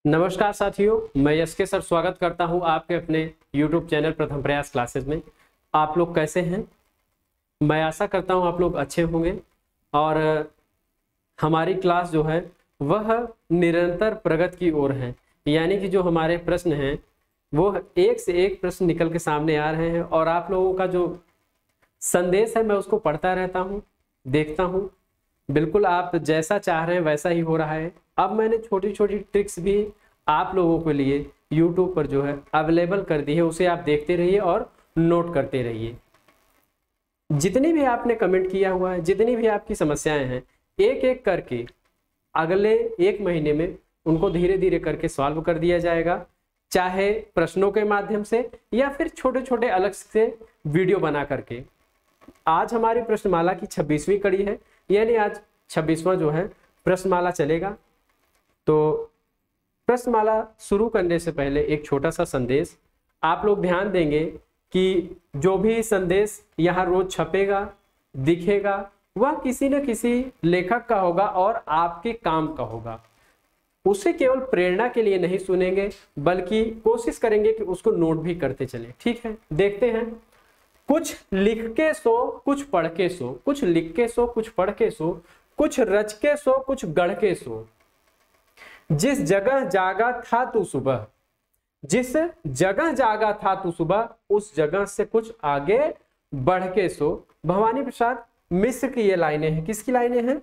नमस्कार साथियों, मैं यश के सर स्वागत करता हूं आपके अपने YouTube चैनल प्रथम प्रयास क्लासेस में। आप लोग कैसे हैं? मैं आशा करता हूं आप लोग अच्छे होंगे और हमारी क्लास जो है वह निरंतर प्रगति की ओर है। यानी कि जो हमारे प्रश्न हैं वो एक से एक प्रश्न निकल के सामने आ रहे हैं और आप लोगों का जो संदेश है मैं उसको पढ़ता रहता हूँ, देखता हूँ। बिल्कुल आप जैसा चाह रहे हैं वैसा ही हो रहा है। अब मैंने छोटी छोटी ट्रिक्स भी आप लोगों के लिए YouTube पर जो है अवेलेबल कर दी है, उसे आप देखते रहिए और नोट करते रहिए। जितनी भी आपने कमेंट किया हुआ है, जितनी भी आपकी समस्याएं हैं, एक एक करके अगले एक महीने में उनको धीरे धीरे करके सॉल्व कर दिया जाएगा, चाहे प्रश्नों के माध्यम से या फिर छोटे छोटे अलग से वीडियो बना करके। आज हमारी प्रश्नमाला की 26वीं कड़ी है, यानी आज 26वां जो है प्रश्नमाला चलेगा। तो प्रश्नमाला शुरू करने से पहले एक छोटा सा संदेश आप लोग ध्यान देंगे कि जो भी संदेश यहाँ रोज छपेगा, दिखेगा, वह किसी न किसी लेखक का होगा और आपके काम का होगा। उसे केवल प्रेरणा के लिए नहीं सुनेंगे, बल्कि कोशिश करेंगे कि उसको नोट भी करते चले। ठीक है, देखते हैं। कुछ लिख के सो, कुछ पढ़ के सो, कुछ लिख के सो, कुछ पढ़ के सो, कुछ रच के सो, कुछ गढ़ के सो। जिस जगह जागा था तू सुबह, जिस जगह जागा था तू सुबह, उस जगह से कुछ आगे बढ़ के सो। भवानी प्रसाद मिश्र की ये लाइनें हैं। किसकी लाइनें हैं?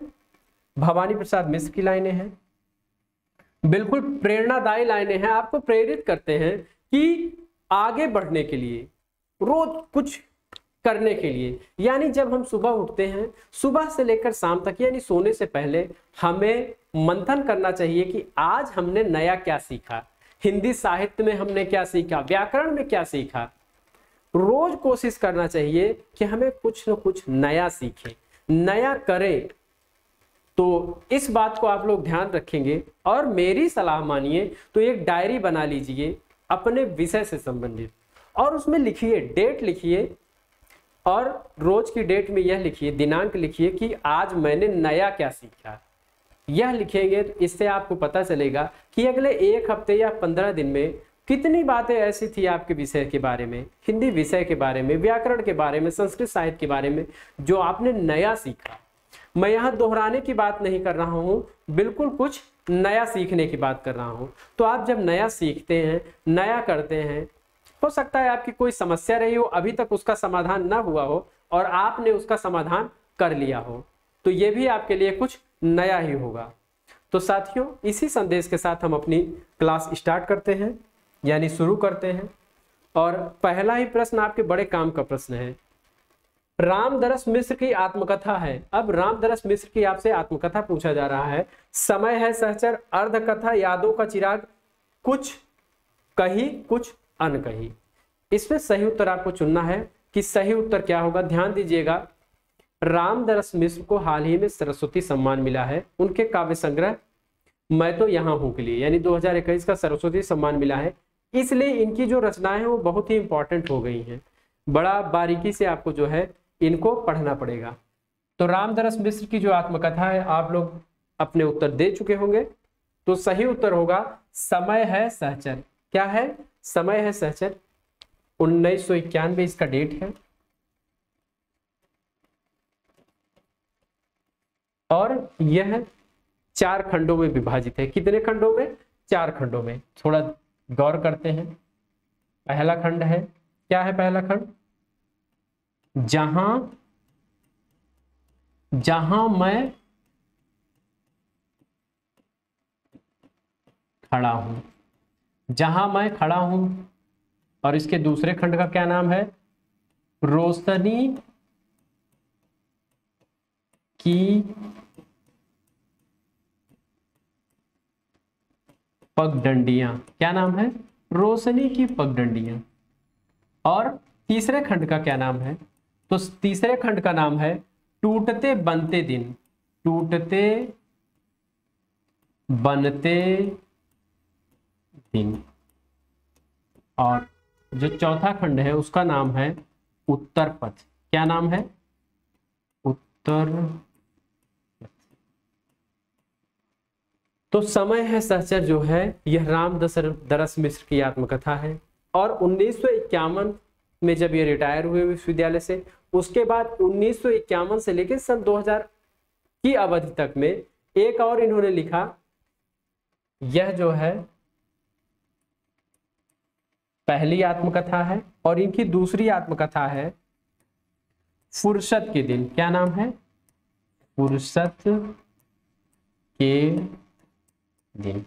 भवानी प्रसाद मिश्र की लाइनें हैं। बिल्कुल प्रेरणादायी लाइनें हैं, आपको प्रेरित करते हैं कि आगे बढ़ने के लिए, रोज कुछ करने के लिए। यानी जब हम सुबह उठते हैं, सुबह से लेकर शाम तक, यानी सोने से पहले हमें मंथन करना चाहिए कि आज हमने नया क्या सीखा, हिंदी साहित्य में हमने क्या सीखा, व्याकरण में क्या सीखा। रोज कोशिश करना चाहिए कि हमें कुछ न कुछ नया सीखें, नया करें। तो इस बात को आप लोग ध्यान रखेंगे और मेरी सलाह मानिए तो एक डायरी बना लीजिए अपने विषय से संबंधित और उसमें लिखिए, डेट लिखिए और रोज की डेट में यह लिखिए, दिनांक लिखिए कि आज मैंने नया क्या सीखा। यह लिखेंगे तो इससे आपको पता चलेगा कि अगले एक हफ्ते या 15 दिन में कितनी बातें ऐसी थी आपके विषय के बारे में, हिंदी विषय के बारे में, व्याकरण के बारे में, संस्कृत साहित्य के बारे में, जो आपने नया सीखा। मैं यहाँ दोहराने की बात नहीं कर रहा हूँ, बिल्कुल कुछ नया सीखने की बात कर रहा हूँ। तो आप जब नया सीखते हैं, नया करते हैं, हो सकता है आपकी कोई समस्या रही हो, अभी तक उसका समाधान ना हुआ हो और आपने उसका समाधान कर लिया हो, तो ये भी आपके लिए कुछ नया ही होगा। तो साथियों, इसी संदेश के साथ हम अपनी क्लास स्टार्ट करते हैं, यानी शुरू करते हैं। और पहला ही प्रश्न आपके बड़े काम का प्रश्न है। रामदरस मिश्र की आत्मकथा है। अब रामदरस मिश्र की आपसे आत्मकथा पूछा जा रहा है। समय है सहचर, अर्धकथा, यादों का चिराग, कुछ कही कुछ अनकही। इसमें सही उत्तर आपको चुनना है कि सही उत्तर क्या होगा। ध्यान दीजिएगा, रामदरस मिश्र को हाल ही में सरस्वती सम्मान मिला है। उनके काव्य संग्रह मैं तो यहाँ हूं के लिए, यानी 2021 का सरस्वती सम्मान मिला है। इसलिए इनकी जो रचनाएं हैं वो बहुत ही इंपॉर्टेंट हो गई हैं। बड़ा बारीकी से आपको जो है इनको पढ़ना पड़ेगा। तो रामदरस मिश्र की जो आत्मकथा है आप लोग अपने उत्तर दे चुके होंगे। तो सही उत्तर होगा समय है सहचर। क्या है? समय है सहचर। 1991 इसका डेट है और यह 4 खंडों में विभाजित है। कितने खंडों में? 4 खंडों में। थोड़ा गौर करते हैं। पहला खंड है, क्या है पहला खंड? जहां जहां मैं खड़ा हूं, जहां मैं खड़ा हूं। और इसके दूसरे खंड का क्या नाम है? रोशनी की पगडंडियां। क्या नाम है? रोशनी की पगडंडियां। और तीसरे खंड का क्या नाम है? तो तीसरे खंड का नाम है टूटते बनते दिन। टूटते बनते दिन। और जो चौथा खंड है उसका नाम है उत्तर पथ। क्या नाम है? उत्तर। तो समय है सहचर जो है यह राम दरस मिश्र की आत्मकथा है, और 1951 में जब ये रिटायर हुए विश्वविद्यालय से, उसके बाद 1951 से लेकर सन 2000 की अवधि तक में एक और इन्होंने लिखा, यह जो है पहली आत्मकथा है, और इनकी दूसरी आत्मकथा है फुर्सत के दिन। क्या नाम है? फुर्सत के दिन।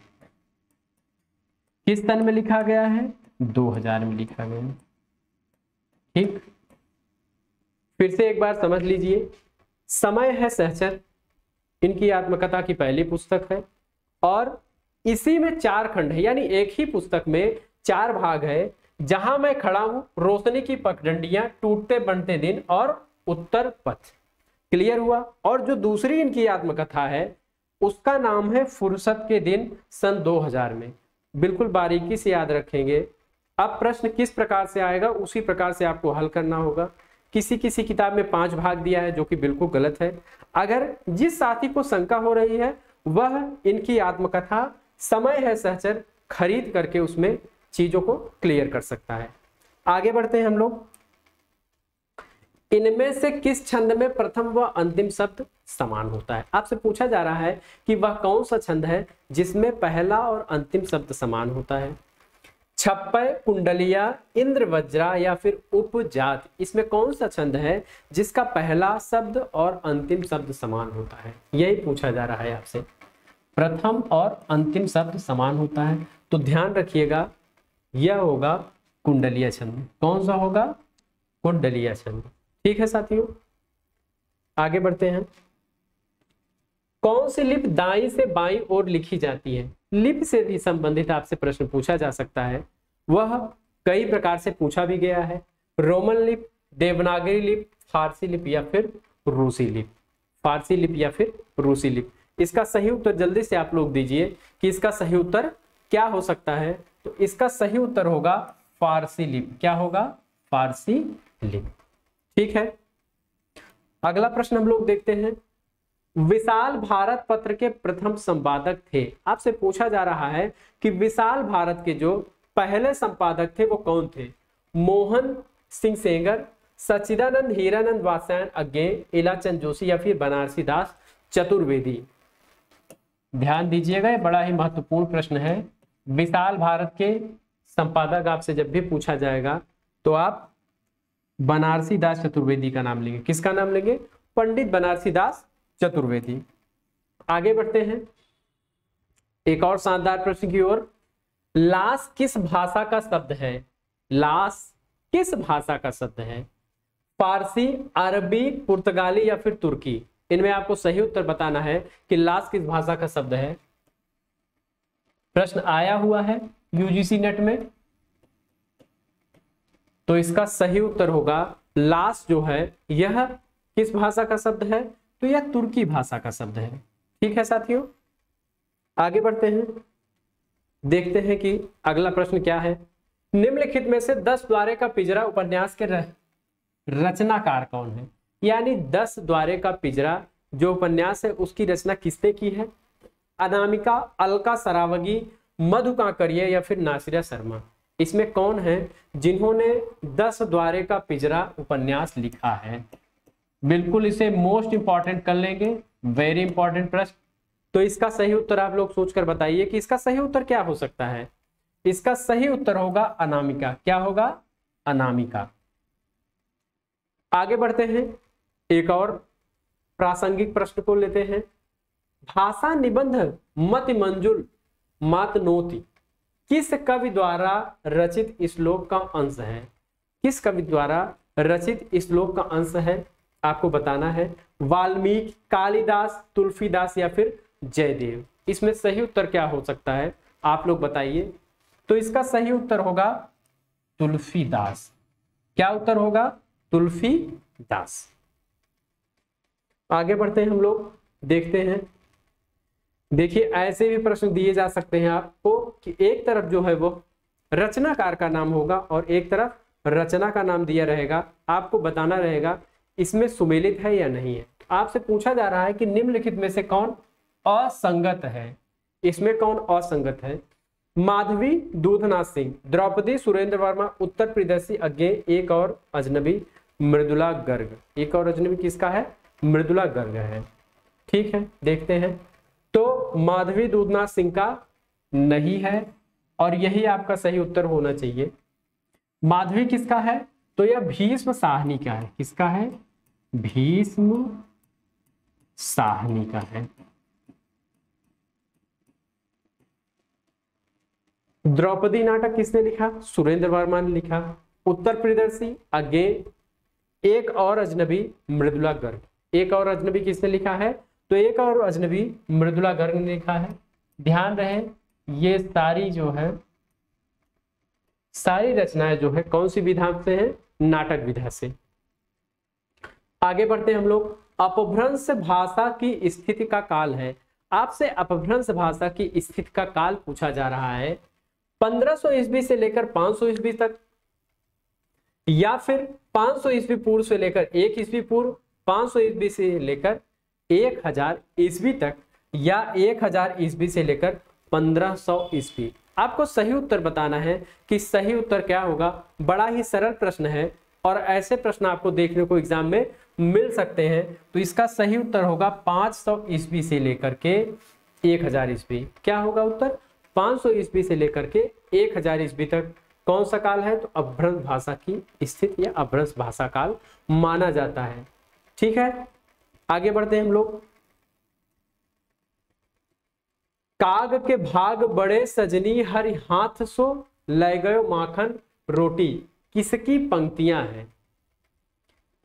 किस सन में लिखा गया है? 2000 में लिखा गया है। ठीक, फिर से एक बार समझ लीजिए, समय है सहचर इनकी आत्मकथा की पहली पुस्तक है, और इसी में 4 खंड है, यानी एक ही पुस्तक में 4 भाग है। जहां मैं खड़ा हूं, रोशनी की पगडंडियां, टूटते बनते दिन और उत्तर पथ। क्लियर हुआ? और जो दूसरी इनकी आत्मकथा है उसका नाम है फुर्सत के दिन, सन 2000 में। बिल्कुल बारीकी से याद रखेंगे। अब प्रश्न किस प्रकार से आएगा उसी प्रकार से आपको हल करना होगा। किसी किसी किताब में 5 भाग दिया है, जो कि बिल्कुल गलत है। अगर जिस साथी को शंका हो रही है वह इनकी आत्मकथा समय है सहचर खरीद करके उसमें चीजों को क्लियर कर सकता है। आगे बढ़ते हैं हम लोग। इनमें से किस छंद में प्रथम व अंतिम शब्द समान होता है? आपसे पूछा जा रहा है कि वह कौन सा छंद है जिसमें पहला और अंतिम शब्द समान होता है। छप्पय, कुंडलिया, इंद्र वज्रा या फिर उपजात, इसमें कौन सा छंद है जिसका पहला शब्द और अंतिम शब्द समान होता है? यही पूछा जा रहा है आपसे। प्रथम और अंतिम शब्द समान होता है, तो ध्यान रखिएगा यह होगा कुंडलिया छंद। कौन सा होगा? कुंडलिया छंद। ठीक है साथियों, आगे बढ़ते हैं। कौन सी लिपि दाईं से बाईं ओर लिखी जाती है? लिपि से भी संबंधित आपसे प्रश्न पूछा जा सकता है। वह कई प्रकार से पूछा भी गया है। रोमन लिपि, देवनागरी लिपि, फारसी लिपि या फिर रूसी लिपि। फारसी लिपि या फिर रूसी लिपि। इसका सही उत्तर जल्दी से आप लोग दीजिए कि इसका सही उत्तर क्या हो सकता है। तो इसका सही उत्तर होगा फारसी लिपि। क्या होगा? फारसी लिपि। ठीक है, अगला प्रश्न हम लोग देखते हैं। विशाल भारत पत्र के प्रथम संपादक थे। आपसे पूछा जा रहा है कि विशाल भारत के जो पहले संपादक थे वो कौन थे? मोहन सिंह सेंगर, सच्चिदानंद हीरानंद वात्स्यायन अज्ञे, इलाचंद जोशी या फिर बनारसी दास चतुर्वेदी। ध्यान दीजिएगा, ये बड़ा ही महत्वपूर्ण प्रश्न है। विशाल भारत के संपादक आपसे जब भी पूछा जाएगा तो आप बनारसी दास चतुर्वेदी का नाम लेंगे। किसका नाम लेंगे? पंडित बनारसी दास चतुर्वेदी। आगे बढ़ते हैं एक और शानदार प्रश्न की ओर। लाश किस भाषा का शब्द है? लाश किस भाषा का शब्द है? फारसी, अरबी, पुर्तगाली या फिर तुर्की? इनमें आपको सही उत्तर बताना है कि लाश किस भाषा का शब्द है। प्रश्न आया हुआ है यूजीसी नेट में, तो इसका सही उत्तर होगा लाश जो है यह किस भाषा का शब्द है? तो यह तुर्की भाषा का शब्द है। ठीक है साथियों, आगे बढ़ते हैं, देखते हैं कि अगला प्रश्न क्या है। निम्नलिखित में से 10 द्वारे का पिंजरा उपन्यास के रचनाकार कौन है? यानी 10 द्वारे का पिंजरा जो उपन्यास है उसकी रचना किसने की है? अनामिका, अलका सरावगी, मधु काकड़िया या फिर नासिरा शर्मा? इसमें कौन है जिन्होंने 10 द्वारे का पिंजरा उपन्यास लिखा है? बिल्कुल इसे मोस्ट इंपॉर्टेंट कर लेंगे, वेरी इंपॉर्टेंट प्रश्न। तो इसका सही उत्तर आप लोग सोचकर बताइए कि इसका सही उत्तर क्या हो सकता है। इसका सही उत्तर होगा अनामिका। क्या होगा? अनामिका। आगे बढ़ते हैं, एक और प्रासंगिक प्रश्न को लेते हैं। भाषा निबंध मति मंजुल मातनोति किस कवि द्वारा रचित श्लोक का अंश है? किस कवि द्वारा रचित श्लोक का अंश है आपको बताना है। वाल्मीकि, कालिदास, तुलसीदास या फिर जयदेव? इसमें सही उत्तर क्या हो सकता है आप लोग बताइए। तो इसका सही उत्तर होगा तुलसीदास। क्या उत्तर होगा? तुलसीदास। आगे बढ़ते हैं हम लोग, देखते हैं। देखिए ऐसे भी प्रश्न दिए जा सकते हैं आपको कि एक तरफ जो है वो रचनाकार का नाम होगा और एक तरफ रचना का नाम दिया रहेगा। आपको बताना रहेगा इसमें सुमेलित है या नहीं है। आपसे पूछा जा रहा है कि निम्नलिखित में से कौन असंगत है? इसमें कौन असंगत है? माधवी दूधनाथ सिंह, द्रौपदी सुरेंद्र वर्मा, उत्तर प्रदेशी अज्ञे, एक और अजनबी मृदुला गर्ग। एक और अजनबी किसका है? मृदुला गर्ग है। ठीक है, देखते हैं। तो माधवी दूधनाथ सिंह का नहीं है और यही आपका सही उत्तर होना चाहिए। माधवी किसका है? तो यह भीष्म साहनी का है। किसका है? भीष्म साहनी का है। द्रौपदी नाटक किसने लिखा? सुरेंद्र वर्मा ने लिखा। उत्तर प्रदर्शी अगेन, एक और अजनबी मृदुला गर्ग। एक और अजनबी किसने लिखा है? तो एक और अजनबी मृदुला गर्ग ने लिखा है। ध्यान रहे ये सारी जो है सारी रचनाएं जो है कौन सी विधा से है? नाटक विधा से। आगे बढ़ते हैं हम लोग। अपभ्रंश भाषा की स्थिति का काल है। आपसे अपभ्रंश भाषा की स्थिति का काल पूछा जा रहा है 1500 ईस्वी से लेकर 500 ईस्वी तक, या फिर 500 ईस्वी पूर्व से लेकर 1 ईस्वी पूर्व, 500 ईस्वी से लेकर 1000 ईस्वी तक, या 1000 ईस्वी से लेकर 1500 ईस्वी। आपको सही उत्तर बताना है कि सही उत्तर क्या होगा। बड़ा ही सरल प्रश्न है और ऐसे प्रश्न आपको देखने को एग्जाम में मिल सकते हैं। तो इसका सही उत्तर होगा 500 ईस्वी से लेकर के 1000 ईस्वी। क्या होगा उत्तर? 500 ईस्वी से लेकर के 1000 ईस्वी तक कौन सा काल है? तो अपभ्रंश भाषा की स्थिति या अपभ्रंश भाषा काल माना जाता है। ठीक है, आगे बढ़ते हैं हम लोग। काग के भाग बड़े सजनी हरि हाथ सो, लै गयो माखन रोटी। किसकी पंक्तियां हैं?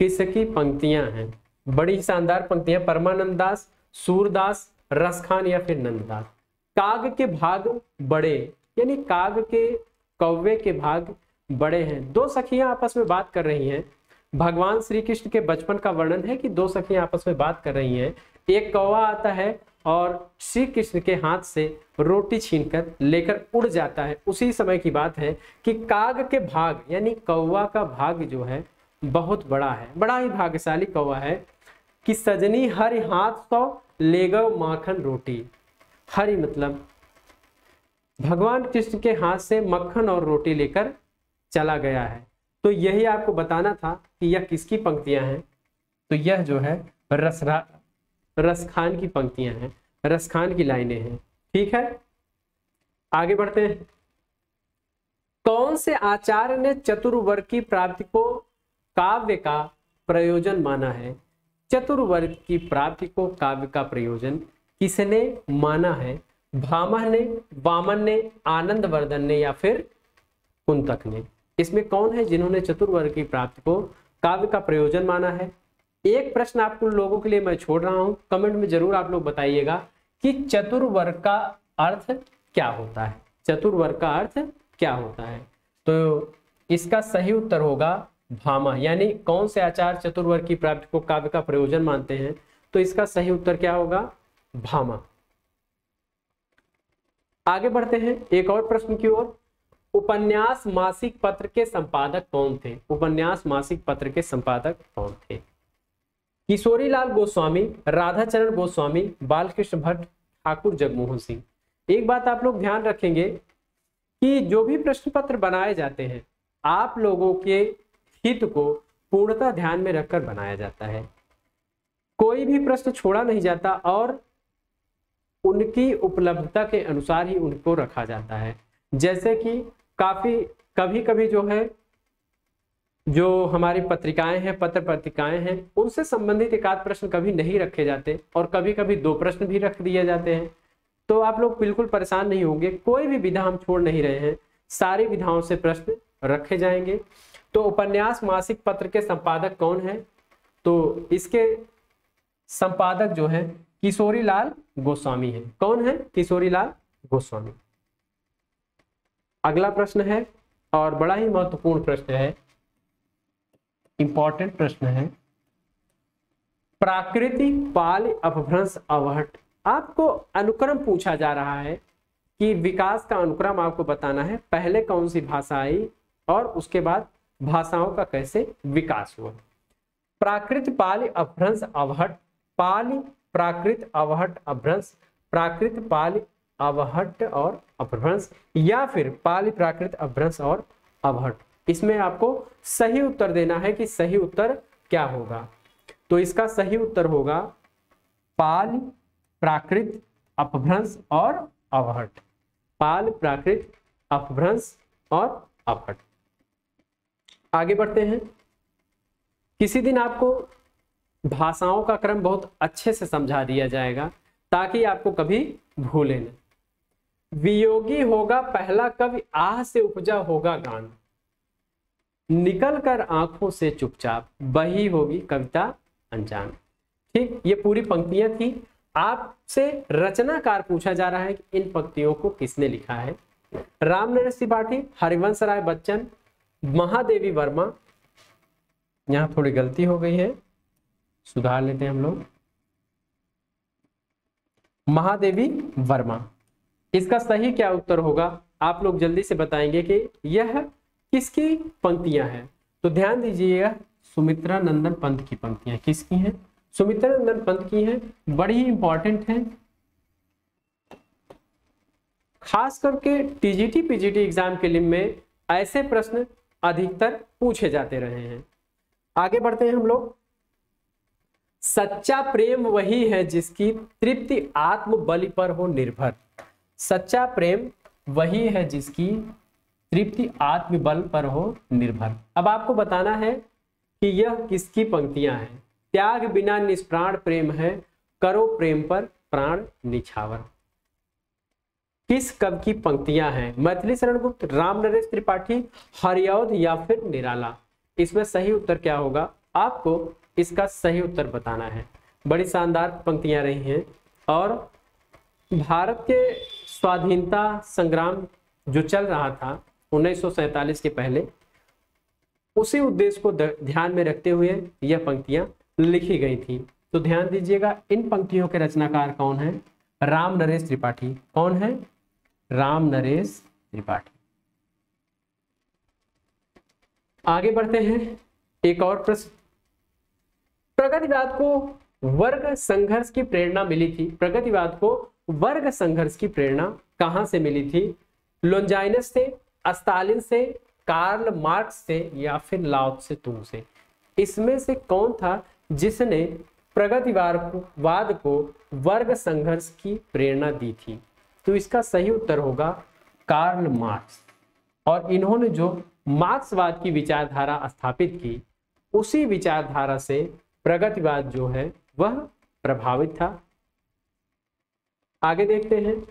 किसकी पंक्तियां हैं? बड़ी शानदार पंक्तियां। परमानंद दास, सूरदास, रसखान या फिर नंददास। काग के भाग बड़े, यानी काग के कौवे के भाग बड़े हैं। दो सखियां आपस में बात कर रही हैं। भगवान श्री कृष्ण के बचपन का वर्णन है कि दो सखियां आपस में बात कर रही हैं। एक कौवा आता है और श्री कृष्ण के हाथ से रोटी छीनकर लेकर उड़ जाता है। उसी समय की बात है कि काग के भाग यानी कौवा का भाग जो है बहुत बड़ा है, बड़ा ही भाग्यशाली कौवा है कि सजनी हरि हाथ सो ले गयो माखन रोटी। हरि मतलब भगवान कृष्ण के हाथ से मक्खन और रोटी लेकर चला गया है। तो यही आपको बताना था कि यह किसकी पंक्तियां हैं। तो यह जो है रसखान की पंक्तियां हैं, रसखान की लाइनें हैं। ठीक है, आगे बढ़ते हैं। कौन से आचार्य ने चतुर्वर्ग की प्राप्ति को काव्य का प्रयोजन माना है? चतुर्वर्ग की प्राप्ति को काव्य का प्रयोजन किसने माना है? भामह ने, वामन ने, आनंदवर्धन ने या फिर कुंतक ने? इसमें कौन है जिन्होंने चतुर्वर्ग की प्राप्ति को काव्य का प्रयोजन माना है? एक प्रश्न आप लोगों के लिए मैं छोड़ रहा हूं, कमेंट में जरूर आप लोग बताइएगा कि चतुर्वर्ग का अर्थ क्या होता है। चतुर्वर्ग का अर्थ क्या होता है? तो इसका सही उत्तर होगा भामह। यानी कौन से आचार्य चतुर्वर्ग की प्राप्ति को काव्य का प्रयोजन मानते हैं? तो इसका सही उत्तर क्या होगा? भामह। आगे बढ़ते हैं एक और प्रश्न की ओर। उपन्यास मासिक पत्र के संपादक कौन थे? उपन्यास मासिक पत्र के संपादक कौन थे? किशोरीलाल गोस्वामी, राधाचरण गोस्वामी, बालकृष्ण भट्ट, ठाकुर जगमोहन सिंह। एक बात आप लोग ध्यान रखेंगे कि जो भी प्रश्न पत्र बनाए जाते हैं आप लोगों के हित को पूर्णतः ध्यान में रखकर बनाया जाता है। कोई भी प्रश्न छोड़ा नहीं जाता और उनकी उपलब्धता के अनुसार ही उनको रखा जाता है। जैसे कि कभी कभी जो है जो हमारी पत्रिकाएं हैं, पत्र पत्रिकाएं हैं, उनसे संबंधित एक आध प्रश्न कभी नहीं रखे जाते और कभी कभी 2 प्रश्न भी रख दिए जाते हैं। तो आप लोग बिल्कुल परेशान नहीं होंगे, कोई भी विधा हम छोड़ नहीं रहे हैं, सारी विधाओं से प्रश्न रखे जाएंगे। तो उपन्यास मासिक पत्र के संपादक कौन है? तो इसके संपादक जो है किशोरीलाल गोस्वामी है। कौन है? किशोरीलाल गोस्वामी। अगला प्रश्न है और बड़ा ही महत्वपूर्ण प्रश्न है, इंपॉर्टेंट प्रश्न है। प्राकृति, पाल, अपभ्रंश, अवहट। आपको अनुक्रम पूछा जा रहा है कि विकास का अनुक्रम आपको बताना है। पहले कौन सी भाषा आई और उसके बाद भाषाओं का कैसे विकास हुआ। प्राकृत, पाल, अपभ्रंश, अवहट। पाल, प्राकृत, अवहट, अपभ्रंश। प्राकृत, पाल, अवहट्ट और अपभ्रंश, या फिर पाली प्राकृत अपभ्रंश और अवहट्ट। इसमें आपको सही उत्तर देना है कि सही उत्तर क्या होगा। तो इसका सही उत्तर होगा पाल प्राकृत अपभ्रंश और अवहट्ट। पाल प्राकृत अपभ्रंश और अवहट्ट। आगे बढ़ते हैं। किसी दिन आपको भाषाओं का क्रम बहुत अच्छे से समझा दिया जाएगा ताकि आपको कभी भूले न। वियोगी होगा पहला कवि, आह से उपजा होगा गान, निकल कर आंखों से चुपचाप, बही होगी कविता अनजान। ठीक, ये पूरी पंक्तियां थी। आपसे रचनाकार पूछा जा रहा है कि इन पंक्तियों को किसने लिखा है। राम नरेश त्रिपाठी, हरिवंश राय बच्चन, महादेवी वर्मा। यहां थोड़ी गलती हो गई है, सुधार लेते हैं हम लोग। महादेवी वर्मा। इसका सही क्या उत्तर होगा आप लोग जल्दी से बताएंगे कि यह किसकी पंक्तियां हैं। तो ध्यान दीजिएगा, सुमित्रा नंदन पंत की पंक्तियां किसकी हैं? सुमित्रा नंदन पंत की हैं। बड़ी ही इंपॉर्टेंट है, खास करके टीजीटी पीजीटी एग्जाम के लिए में ऐसे प्रश्न अधिकतर पूछे जाते रहे हैं। आगे बढ़ते हैं हम लोग। सच्चा प्रेम वही है जिसकी तृप्ति आत्म बलि पर हो निर्भर। सच्चा प्रेम वही है जिसकी तृप्ति आत्म बल पर हो निर्भर। अब आपको बताना है कि यह किसकी पंक्तियां हैं। त्याग बिना निष्प्राण प्रेम है, करो प्रेम पर प्राण निछावर। किस कवि की पंक्तियां हैं? मैथिली शरण गुप्त, राम नरेश त्रिपाठी, हरिऔध या फिर निराला। इसमें सही उत्तर क्या होगा आपको इसका सही उत्तर बताना है। बड़ी शानदार पंक्तियां रही हैं और भारत के स्वाधीनता संग्राम जो चल रहा था 1947 के पहले, उसी उद्देश्य को ध्यान में रखते हुए यह पंक्तियां लिखी गई थी। तो ध्यान दीजिएगा, इन पंक्तियों के रचनाकार कौन है? राम नरेश त्रिपाठी। कौन है? राम नरेश त्रिपाठी। आगे बढ़ते हैं। एक और प्रश्न, प्रगतिवाद को वर्ग संघर्ष की प्रेरणा मिली थी। प्रगतिवाद को वर्ग संघर्ष की प्रेरणा कहां से मिली थी? लोंजाइनस से, स्टालिन से, कार्ल मार्क्स से या फिर लाओ त्से तुंग से। इसमें से कौन था जिसने प्रगतिवाद को वर्ग संघर्ष की प्रेरणा दी थी? तो इसका सही उत्तर होगा कार्ल मार्क्स। और इन्होंने जो मार्क्सवाद की विचारधारा स्थापित की, उसी विचारधारा से प्रगतिवाद जो है वह प्रभावित था। आगे देखते हैं।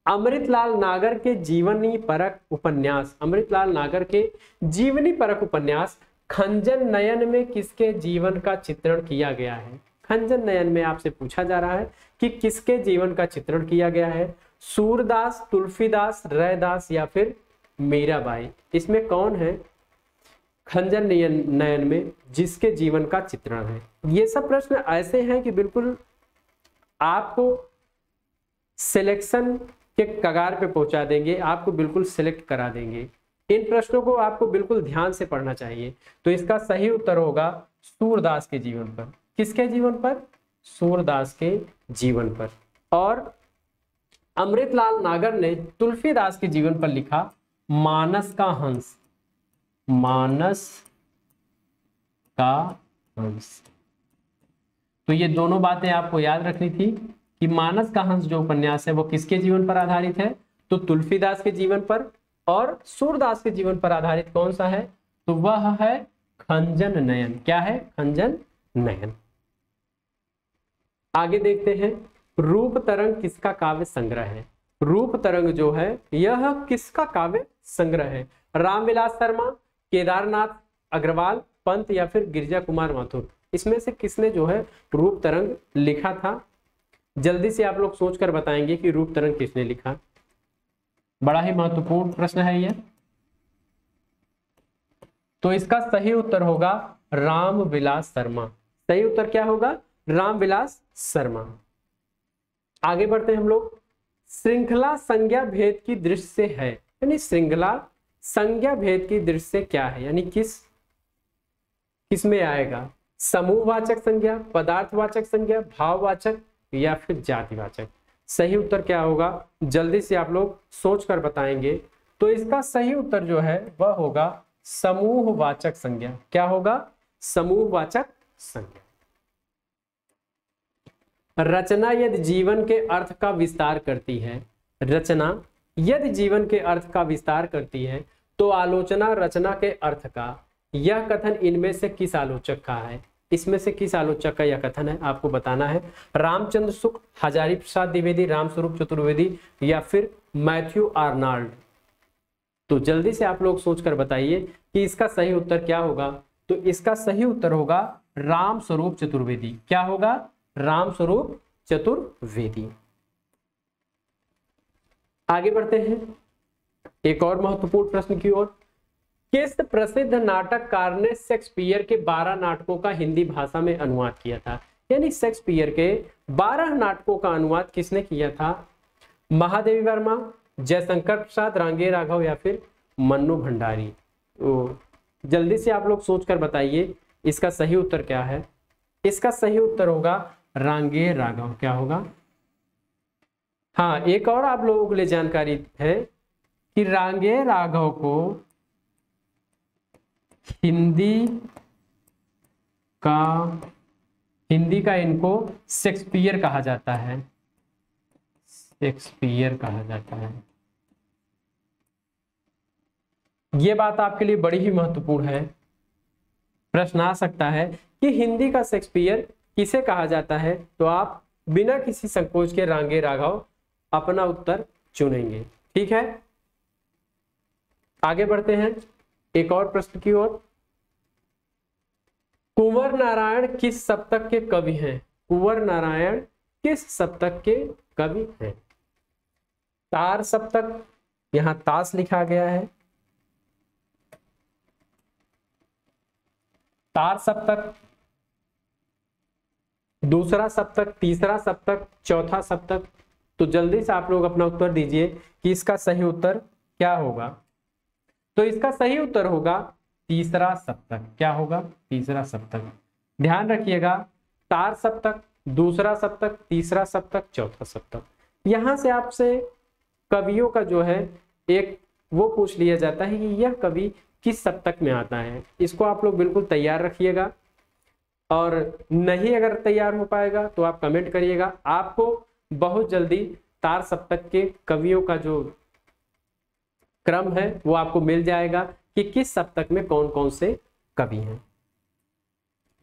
अमृतलाल नागर के जीवनी परक उपन्यास, अमृतलाल नागर के जीवनी परक उपन्यास खंजन नयन में किसके जीवन का चित्रण किया गया है? खंजन नयन में आपसे पूछा जा रहा है कि किसके जीवन का चित्रण किया गया है? सूरदास, तुलसीदास, रैदास या फिर मीराबाई। इसमें कौन है खंजन नयन में जिसके जीवन का चित्रण है? ये सब प्रश्न ऐसे हैं कि बिल्कुल आपको सिलेक्शन के कगार पे पहुंचा देंगे, आपको बिल्कुल सिलेक्ट करा देंगे। इन प्रश्नों को आपको बिल्कुल ध्यान से पढ़ना चाहिए। तो इसका सही उत्तर होगा सूरदास के जीवन पर। किसके जीवन पर? सूरदास के जीवन पर। और अमृतलाल नागर ने तुलसीदास के जीवन पर लिखा मानस का हंस। मानस का हंस। तो ये दोनों बातें आपको याद रखनी थी कि मानस का हंस जो उपन्यास है वो किसके जीवन पर आधारित है? तो तुलसीदास के जीवन पर। और सूरदास के जीवन पर आधारित कौन सा है? तो वह है खंजन नयन। क्या है? खंजन नयन। आगे देखते हैं। रूप तरंग किसका काव्य संग्रह है? रूप तरंग जो है यह किसका काव्य संग्रह है? रामविलास शर्मा, केदारनाथ अग्रवाल, पंत या फिर गिरिजा कुमार माथुर। इसमें से किसने जो है रूप तरंग लिखा था? जल्दी से आप लोग सोचकर बताएंगे कि रूप तरंग किसने लिखा। बड़ा ही महत्वपूर्ण प्रश्न है यह। तो इसका सही उत्तर होगा रामविलास शर्मा। सही उत्तर क्या होगा? रामविलास शर्मा। आगे बढ़ते हैं हम लोग। श्रृंखला संज्ञा भेद की दृष्टि से है, यानी श्रृंखला संज्ञा भेद की दृष्टि से क्या है, यानी किस में आएगा? समूहवाचक संज्ञा, पदार्थवाचक संज्ञा, भाववाचक या फिर जातिवाचक। सही उत्तर क्या होगा, जल्दी से आप लोग सोच कर बताएंगे। तो इसका सही उत्तर जो है वह होगा समूहवाचक संज्ञा। क्या होगा, समूहवाचक संज्ञा। रचना यदि जीवन के अर्थ का विस्तार करती है, रचना यदि जीवन के अर्थ का विस्तार करती है, तो आलोचना रचना के अर्थ का। यह कथन इनमें से किस आलोचक का है, इसमें से किस आलोचक का यह कथन है, आपको बताना है। रामचंद्र शुक्ल, हजारी प्रसाद द्विवेदी, रामस्वरूप चतुर्वेदी या फिर मैथ्यू आर्नाल्ड। तो जल्दी से आप लोग सोचकर बताइए कि इसका सही उत्तर क्या होगा। तो इसका सही उत्तर होगा रामस्वरूप चतुर्वेदी। क्या होगा, रामस्वरूप चतुर्वेदी। आगे बढ़ते हैं एक और महत्वपूर्ण प्रश्न की ओर। किस प्रसिद्ध नाटककार ने शेक्सपियर के 12 नाटकों का हिंदी भाषा में अनुवाद किया था। यानी शेक्सपियर के 12 नाटकों का अनुवाद किसने किया था। महादेवी वर्मा, जयशंकर प्रसाद, रांगे राघव या फिर मन्नू भंडारी। तो जल्दी से आप लोग सोचकर बताइए इसका सही उत्तर क्या है। इसका सही उत्तर होगा रांगे राघव। क्या होगा, हाँ एक और आप लोगों के लिए जानकारी है कि रांगे राघव को हिंदी का इनको शेक्सपियर कहा जाता है। शेक्सपियर कहा जाता है। यह बात आपके लिए बड़ी ही महत्वपूर्ण है। प्रश्न आ सकता है कि हिंदी का शेक्सपियर किसे कहा जाता है, तो आप बिना किसी संकोच के रांगे राघव अपना उत्तर चुनेंगे। ठीक है, आगे बढ़ते हैं एक और प्रश्न की ओर। कुंवर नारायण किस सप्तक के कवि हैं। कुंवर नारायण किस सप्तक के कवि हैं। तार सप्तक, यहां ताश लिखा गया है। तार सप्तक, दूसरा सप्तक, तीसरा सप्तक, चौथा सप्तक। तो जल्दी से आप लोग अपना उत्तर दीजिए कि इसका सही उत्तर क्या होगा। तो इसका सही उत्तर होगा तीसरा सप्तक। क्या होगा, तीसरा सप्तक। ध्यान रखिएगा, तार सप्तक, दूसरा सप्तक, तीसरा सप्तक, चौथा सप्तक। यहां से आपसे कवियों का जो है एक वो पूछ लिया जाता है कि यह कवि किस सप्तक में आता है। इसको आप लोग बिल्कुल तैयार रखिएगा, और नहीं अगर तैयार हो पाएगा तो आप कमेंट करिएगा। आपको बहुत जल्दी तार सप्तक के कवियों का जो क्रम है वो आपको मिल जाएगा कि किस सप्तक में कौन कौन से कवि हैं।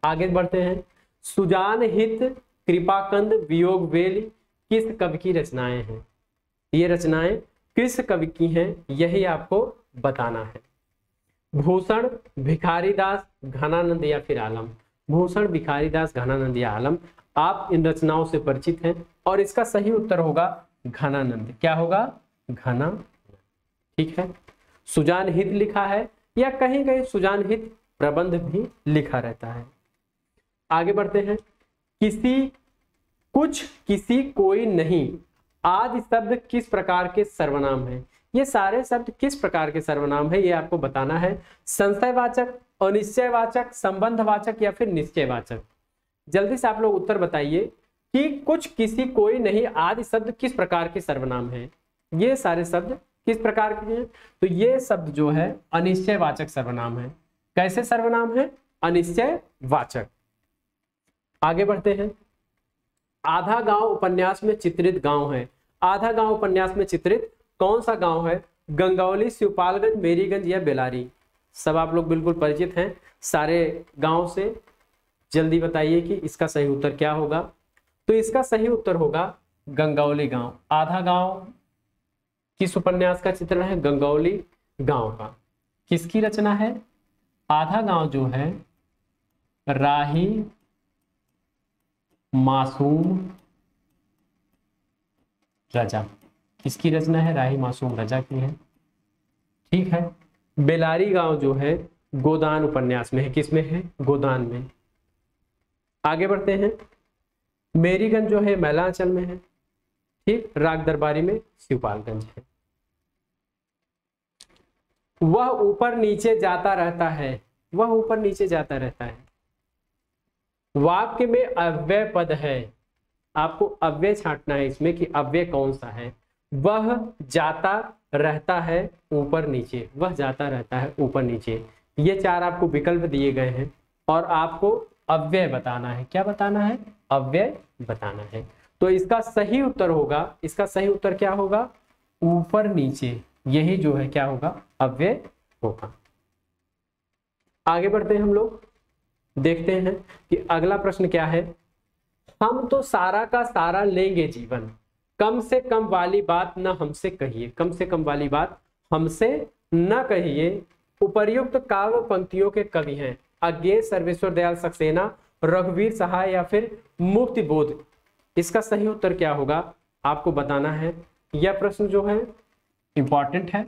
आगे बढ़ते हैं। सुजान हित, कृपाकंद, वियोग वेल किस कवि की रचनाएं हैं। ये रचनाएं किस कवि की हैं यही आपको बताना है। भूषण, भिखारीदास, घनानंद या फिर आलम। भूषण, भिखारीदास, घनानंद या आलम। आप इन रचनाओं से परिचित हैं और इसका सही उत्तर होगा घनानंद। क्या होगा, घनानंद। ठीक है, सुजान हित लिखा है या कहीं कहीं सुजान हित प्रबंध भी लिखा रहता है। आगे बढ़ते हैं। किसी, कुछ, किसी, कोई, नहीं आदि शब्द किस प्रकार के सर्वनाम हैं। ये सारे शब्द किस प्रकार के सर्वनाम है ये आपको बताना है। संशयवाचक, अनिश्चयवाचक, संबंधवाचक या फिर निश्चयवाचक। जल्दी से आप लोग उत्तर बताइए कि कुछ, किसी, कोई, नहीं आदि शब्द किस प्रकार के सर्वनाम हैं। ये सारे शब्द किस प्रकार के हैं, तो ये शब्द जो है अनिश्चयवाचक सर्वनाम है। कैसे सर्वनाम है, अनिश्चयवाचक। आगे बढ़ते हैं। आधा गांव उपन्यास में चित्रित गांव है। आधा गांव उपन्यास में चित्रित कौन सा गांव है। गंगौली, शिवपालगंज, मेरीगंज या बेलारी। सब आप लोग बिल्कुल परिचित हैं सारे गांव से। जल्दी बताइए कि इसका सही उत्तर क्या होगा। तो इसका सही उत्तर होगा गंगौली गांव। आधा गांव किस उपन्यास का चित्रण है, गंगौली गांव का। किसकी रचना है, आधा गांव जो है राही मासूम रजा। किसकी रचना है, राही मासूम रजा की है। ठीक है, बेलारी गांव जो है गोदान उपन्यास में है। किसमें है, गोदान में। आगे बढ़ते हैं। मेरीगंज जो है मैलांचल में है। ठीक, राग दरबारी में शिवपालगंज है। वह ऊपर नीचे जाता रहता है। वह ऊपर नीचे जाता रहता है। वाक्य में अव्यय पद है। आपको अव्यय छांटना है इसमें कि अव्यय कौन सा है। वह जाता रहता है ऊपर नीचे, वह जाता रहता है ऊपर नीचे, ये 4 आपको विकल्प दिए गए हैं और आपको अव्यय बताना है। क्या बताना है? अव्यय बताना है। तो इसका सही उत्तर होगा, इसका सही उत्तर क्या होगा? ऊपर नीचे, यही जो है क्या होगा? अव्यय होगा। आगे बढ़ते हैं हम लोग, देखते हैं कि अगला प्रश्न क्या है। हम तो सारा का सारा लेंगे जीवन, कम से कम वाली बात न हमसे कहिए, कम से कम वाली बात हमसे न कहिए। उपर्युक्त काव्य पंक्तियों के कवि हैं अज्ञेय, सर्वेश्वर दयाल सक्सेना, रघुवीर सहाय या फिर मुक्ति बोध। इसका सही उत्तर क्या होगा आपको बताना है। यह प्रश्न जो है इंपॉर्टेंट है,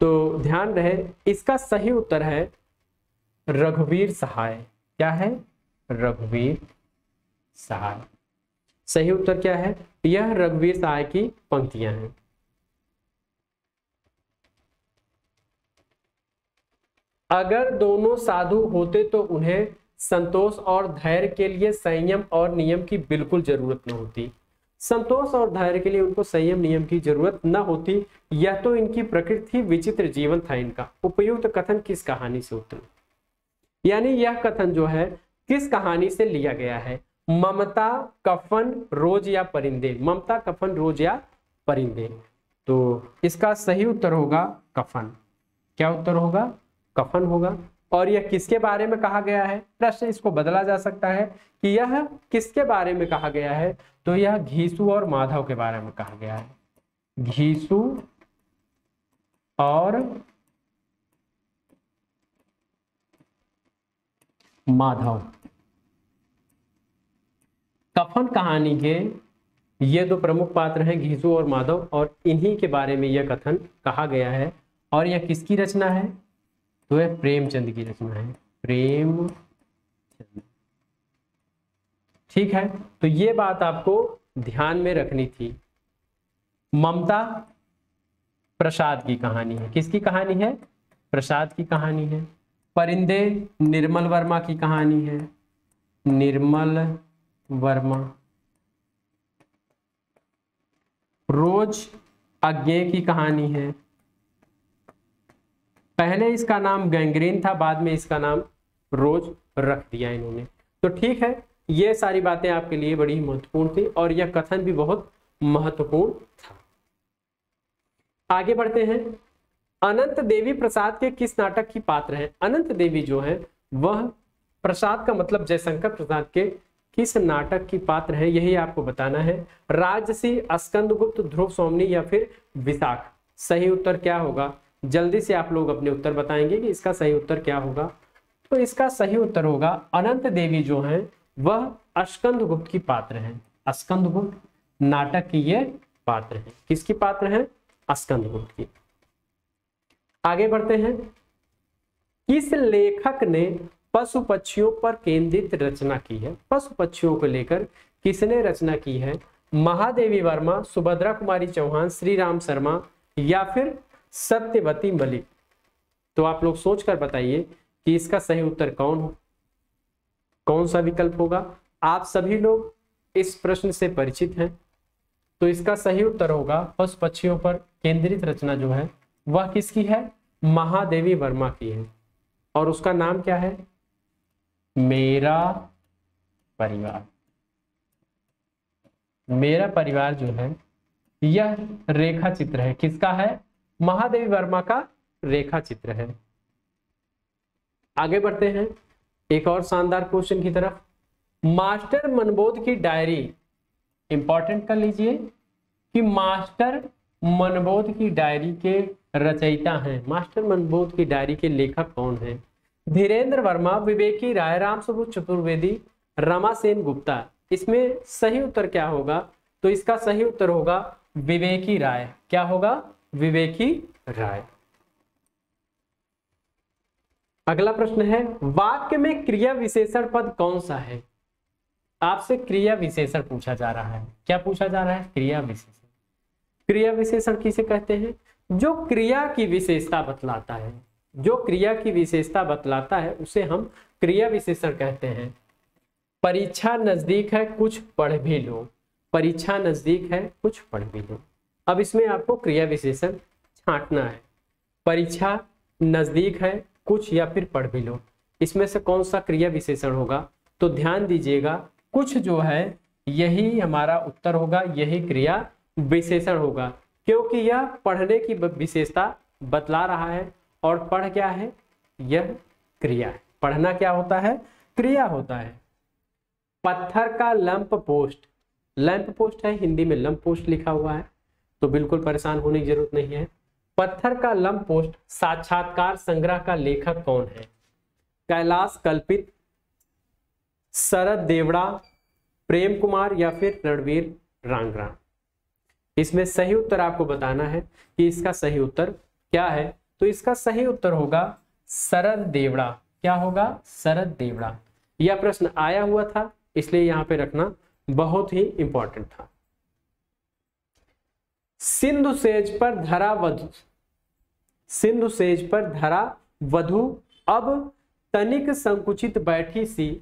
तो ध्यान रहे। इसका सही उत्तर है रघुवीर सहाय। क्या है? रघुवीर सहाय। सही उत्तर क्या है? यह रघुवीर सहाय की पंक्तियां हैं। अगर दोनों साधु होते तो उन्हें संतोष और धैर्य के लिए संयम और नियम की बिल्कुल जरूरत न होती। संतोष और धैर्य के लिए उनको संयम नियम की जरूरत न होती, यह तो इनकी प्रकृति विचित्र जीवन था इनका। उपयुक्त कथन किस कहानी से उत्तम? यानी यह कथन जो है किस कहानी से लिया गया है? ममता, कफन, रोज या परिंदे। ममता, कफन, रोज या परिंदे। तो इसका सही उत्तर होगा कफन। क्या उत्तर होगा? कफन होगा। और यह किसके बारे में कहा गया है? प्रश्न इसको बदला जा सकता है कि यह किसके बारे में कहा गया है, तो यह घीसू और माधव के बारे में कहा गया है। घीसू और माधव, कफन कहानी के ये 2 प्रमुख पात्र हैं, घीसू और माधव, और इन्हीं के बारे में यह कथन कहा गया है। और यह किसकी रचना है? तो यह प्रेमचंद की रचना है, प्रेमचंद। ठीक है, तो ये बात आपको ध्यान में रखनी थी। ममता प्रसाद की कहानी है। किसकी कहानी है? प्रसाद की कहानी है। परिंदे निर्मल वर्मा की कहानी है, निर्मल वर्मा। रोज अज्ञेय की कहानी है। पहले इसका नाम गैंग्रीन था, बाद में इसका नाम रोज रख दिया इन्होंने। तो ठीक है, ये सारी बातें आपके लिए बड़ी महत्वपूर्ण थी और यह कथन भी बहुत महत्वपूर्ण था। आगे बढ़ते हैं। अनंत देवी प्रसाद के किस नाटक की पात्र है? अनंत देवी जो है वह प्रसाद का मतलब जयशंकर प्रसाद के किस नाटक की पात्र है, यही आपको बताना है। राजसी, स्कंदगुप्त, ध्रुव सोमनी या फिर विशाख। सही उत्तर क्या होगा? जल्दी से आप लोग अपने उत्तर बताएंगे कि इसका सही उत्तर क्या होगा। तो इसका सही उत्तर होगा अनंत देवी जो है वह स्कंदगुप्त की पात्र है। स्कंदगुप्त नाटक की ये पात्र है। किसकी पात्र है? स्कंदगुप्त की। आगे बढ़ते हैं। किस लेखक ने पशु पक्षियों पर केंद्रित रचना की है? पशु पक्षियों को लेकर किसने रचना की है? महादेवी वर्मा, सुभद्रा कुमारी चौहान, श्री राम शर्मा या फिर सत्यवती मलिक। तो आप लोग सोचकर बताइए कि इसका सही उत्तर कौन सा विकल्प होगा। आप सभी लोग इस प्रश्न से परिचित हैं, तो इसका सही उत्तर होगा पशु पक्षियों पर केंद्रित रचना जो है वह किसकी है? महादेवी वर्मा की है। और उसका नाम क्या है? मेरा परिवार। मेरा परिवार जो है यह रेखा चित्र है। किसका है? महादेवी वर्मा का रेखा चित्र है। आगे बढ़ते हैं एक और शानदार क्वेश्चन की तरफ। मास्टर मनबोध की डायरी, इंपॉर्टेंट कर लीजिए कि मास्टर मनबोध की डायरी के रचयिता हैं। मास्टर मनबोध की डायरी के लेखक कौन हैं? धीरेन्द्र वर्मा, विवेकी राय, रामस्वरूप चतुर्वेदी, रमासेन गुप्ता। इसमें सही उत्तर क्या होगा? तो इसका सही उत्तर होगा विवेकी राय। क्या होगा? विवेकी राय। अगला प्रश्न है, वाक्य में क्रिया विशेषण पद कौन सा है? आपसे क्रिया विशेषण पूछा जा रहा है। क्या पूछा जा रहा है? क्रिया विशेषण। क्रिया विशेषण किसे कहते हैं? जो क्रिया की विशेषता बतलाता है, जो क्रिया की विशेषता बतलाता है उसे हम क्रिया विशेषण कहते हैं। परीक्षा नजदीक है कुछ पढ़ भी लो, परीक्षा नजदीक है कुछ पढ़ भी लो। अब इसमें आपको क्रिया विशेषण छांटना है। परीक्षा नजदीक है कुछ या फिर पढ़ भी लो, इसमें से कौन सा क्रिया विशेषण होगा? तो ध्यान दीजिएगा, कुछ जो है यही हमारा उत्तर होगा, यही क्रिया विशेषण होगा, क्योंकि यह पढ़ने की विशेषता बतला रहा है। और पढ़ क्या है? यह क्रिया है। पढ़ना क्या होता है? क्रिया होता है। पत्थर का लंप पोस्ट, लैंप पोस्ट है, हिंदी में लंप पोस्ट लिखा हुआ है, तो बिल्कुल परेशान होने की जरूरत नहीं है। पत्थर का लंप पोस्ट साक्षात्कार संग्रह का लेखक कौन है? कैलाश कल्पित, शरद देवड़ा, प्रेम कुमार या फिर रणवीर रांगरा? इसमें सही उत्तर आपको बताना है कि इसका सही उत्तर क्या है। तो इसका सही उत्तर होगा शरद देवड़ा। क्या होगा? शरद देवड़ा। यह प्रश्न आया हुआ था, इसलिए यहां पे रखना बहुत ही इंपॉर्टेंट था। सिंधु सेज पर धरा वधु, सिंधु सेज पर धरा वधु अब तनिक संकुचित बैठी सी,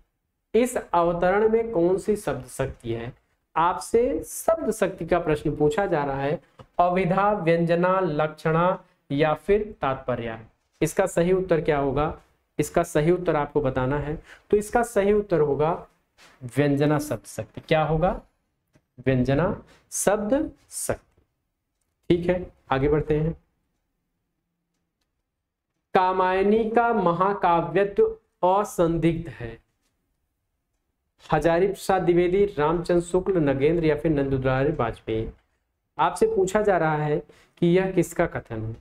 इस अवतरण में कौन सी शब्द शक्ति है? आपसे शब्द शक्ति का प्रश्न पूछा जा रहा है। अविधा, व्यंजना, लक्षणा या फिर तात्पर्य? इसका सही उत्तर क्या होगा? इसका सही उत्तर आपको बताना है। तो इसका सही उत्तर होगा व्यंजना शब्द शक्ति। क्या होगा? व्यंजना शब्द शक्ति। ठीक है, आगे बढ़ते हैं। कामायनी का महाकाव्यत्व असंदिग्ध है। हजारी प्रसाद द्विवेदी, रामचंद्र शुक्ल, नगेंद्र या फिर नंद दुलारी वाजपेयी? आपसे पूछा जा रहा है कि यह किसका कथन है?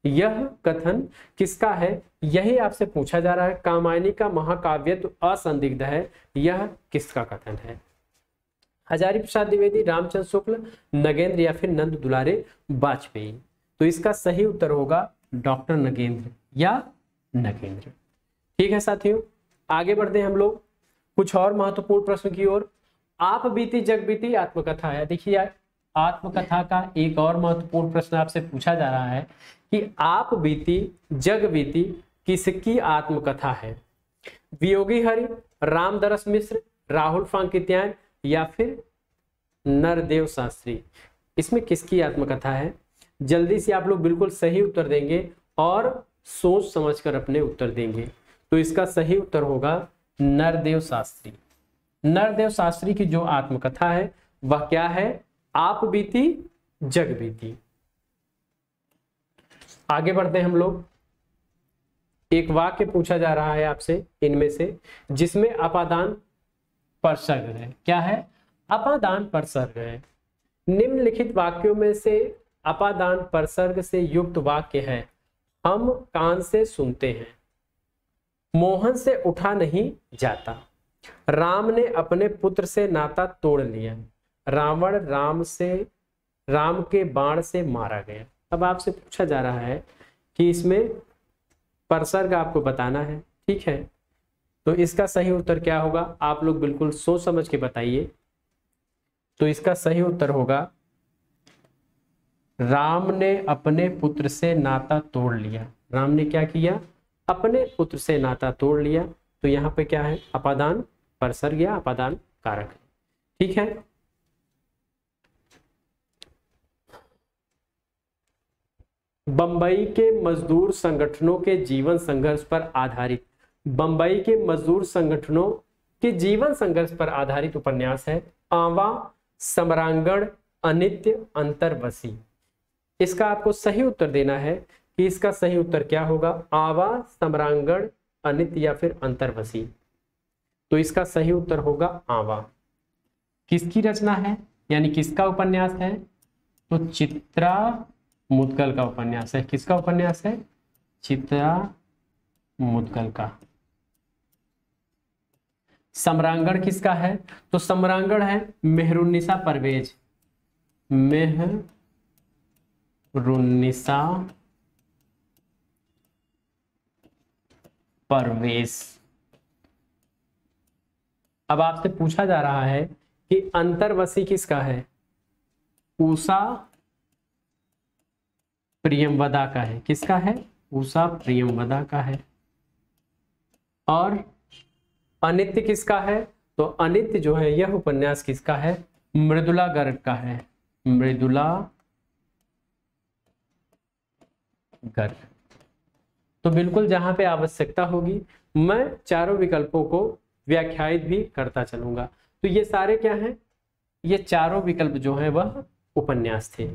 यह कथन किसका है, यही आपसे पूछा जा रहा है। कामायनी का महाकाव्यत्व असंदिग्ध है, यह किसका कथन है? हजारी प्रसाद द्विवेदी, रामचंद्र शुक्ल, नगेंद्र या फिर नंद दुलारे वाजपेयी? तो इसका सही उत्तर होगा डॉक्टर नगेंद्र या नगेंद्र। ठीक है साथियों, आगे बढ़ते हैं हम लोग कुछ और महत्वपूर्ण प्रश्न की ओर। आप बीती जग बीती आत्मकथा है। देखिए आत्मकथा का एक और महत्वपूर्ण प्रश्न आपसे पूछा जा रहा है कि आप बीती जग बीती किसकी आत्मकथा है? वियोगी हरि, रामदरस मिश्र, राहुल फांकित्यायन या फिर नरदेव शास्त्री? इसमें किसकी आत्मकथा है? जल्दी से आप लोग बिल्कुल सही उत्तर देंगे और सोच समझकर अपने उत्तर देंगे। तो इसका सही उत्तर होगा नरदेव शास्त्री। नरदेव शास्त्री की जो आत्मकथा है वह क्या है? आप बीती जग बीती। आगे बढ़ते हैं हम लोग। एक वाक्य पूछा जा रहा है आपसे इनमें से जिसमें अपादान परसर्ग है। क्या है? अपादान परसर्ग है। निम्नलिखित वाक्यों में से अपादान परसर्ग से युक्त वाक्य है। हम कान से सुनते हैं, मोहन से उठा नहीं जाता, राम ने अपने पुत्र से नाता तोड़ लिया, रावण राम के बाण से मारा गया। अब आपसे पूछा जा रहा है कि इसमें परसर्ग आपको बताना है। ठीक है, तो इसका सही उत्तर क्या होगा? आप लोग बिल्कुल सोच समझ के बताइए। तो इसका सही उत्तर होगा राम ने अपने पुत्र से नाता तोड़ लिया। राम ने क्या किया? अपने पुत्र से नाता तोड़ लिया। तो यहाँ पे क्या है? अपादान परसर्ग या अपादान कारक है। ठीक है, बंबई के मजदूर संगठनों के जीवन संघर्ष पर आधारित, बंबई के मजदूर संगठनों के जीवन संघर्ष पर आधारित उपन्यास है आवा, सम्रांगण, अनित्य, अंतर्वशी। इसका आपको सही उत्तर देना है कि इसका सही उत्तर क्या होगा? आवा, सम्रांगण, अनित्य या फिर अंतर्वशी? तो इसका सही उत्तर होगा आवा। किसकी रचना है, यानी किसका उपन्यास है? तो चित्रा मुद्गल का उपन्यास है। किसका उपन्यास है? चित्रा मुद्गल का। सम्रांगण किसका है? तो सम्रांगण है मेहरुन्निसा परवेज, मेहरुन्निसा परवेज। अब आपसे पूछा जा रहा है कि अंतर्वशी किसका है? उषा प्रियमवदा का है। किसका है? उषा प्रियमवदा का है। और अनित्य किसका है? तो अनित्य जो है यह उपन्यास किसका है? मृदुला गर्ग का है, मृदुला गर्ग। तो बिल्कुल जहां पे आवश्यकता होगी मैं चारों विकल्पों को व्याख्यायित भी करता चलूंगा। तो ये सारे क्या हैं? ये चारों विकल्प जो हैं वह उपन्यास थे।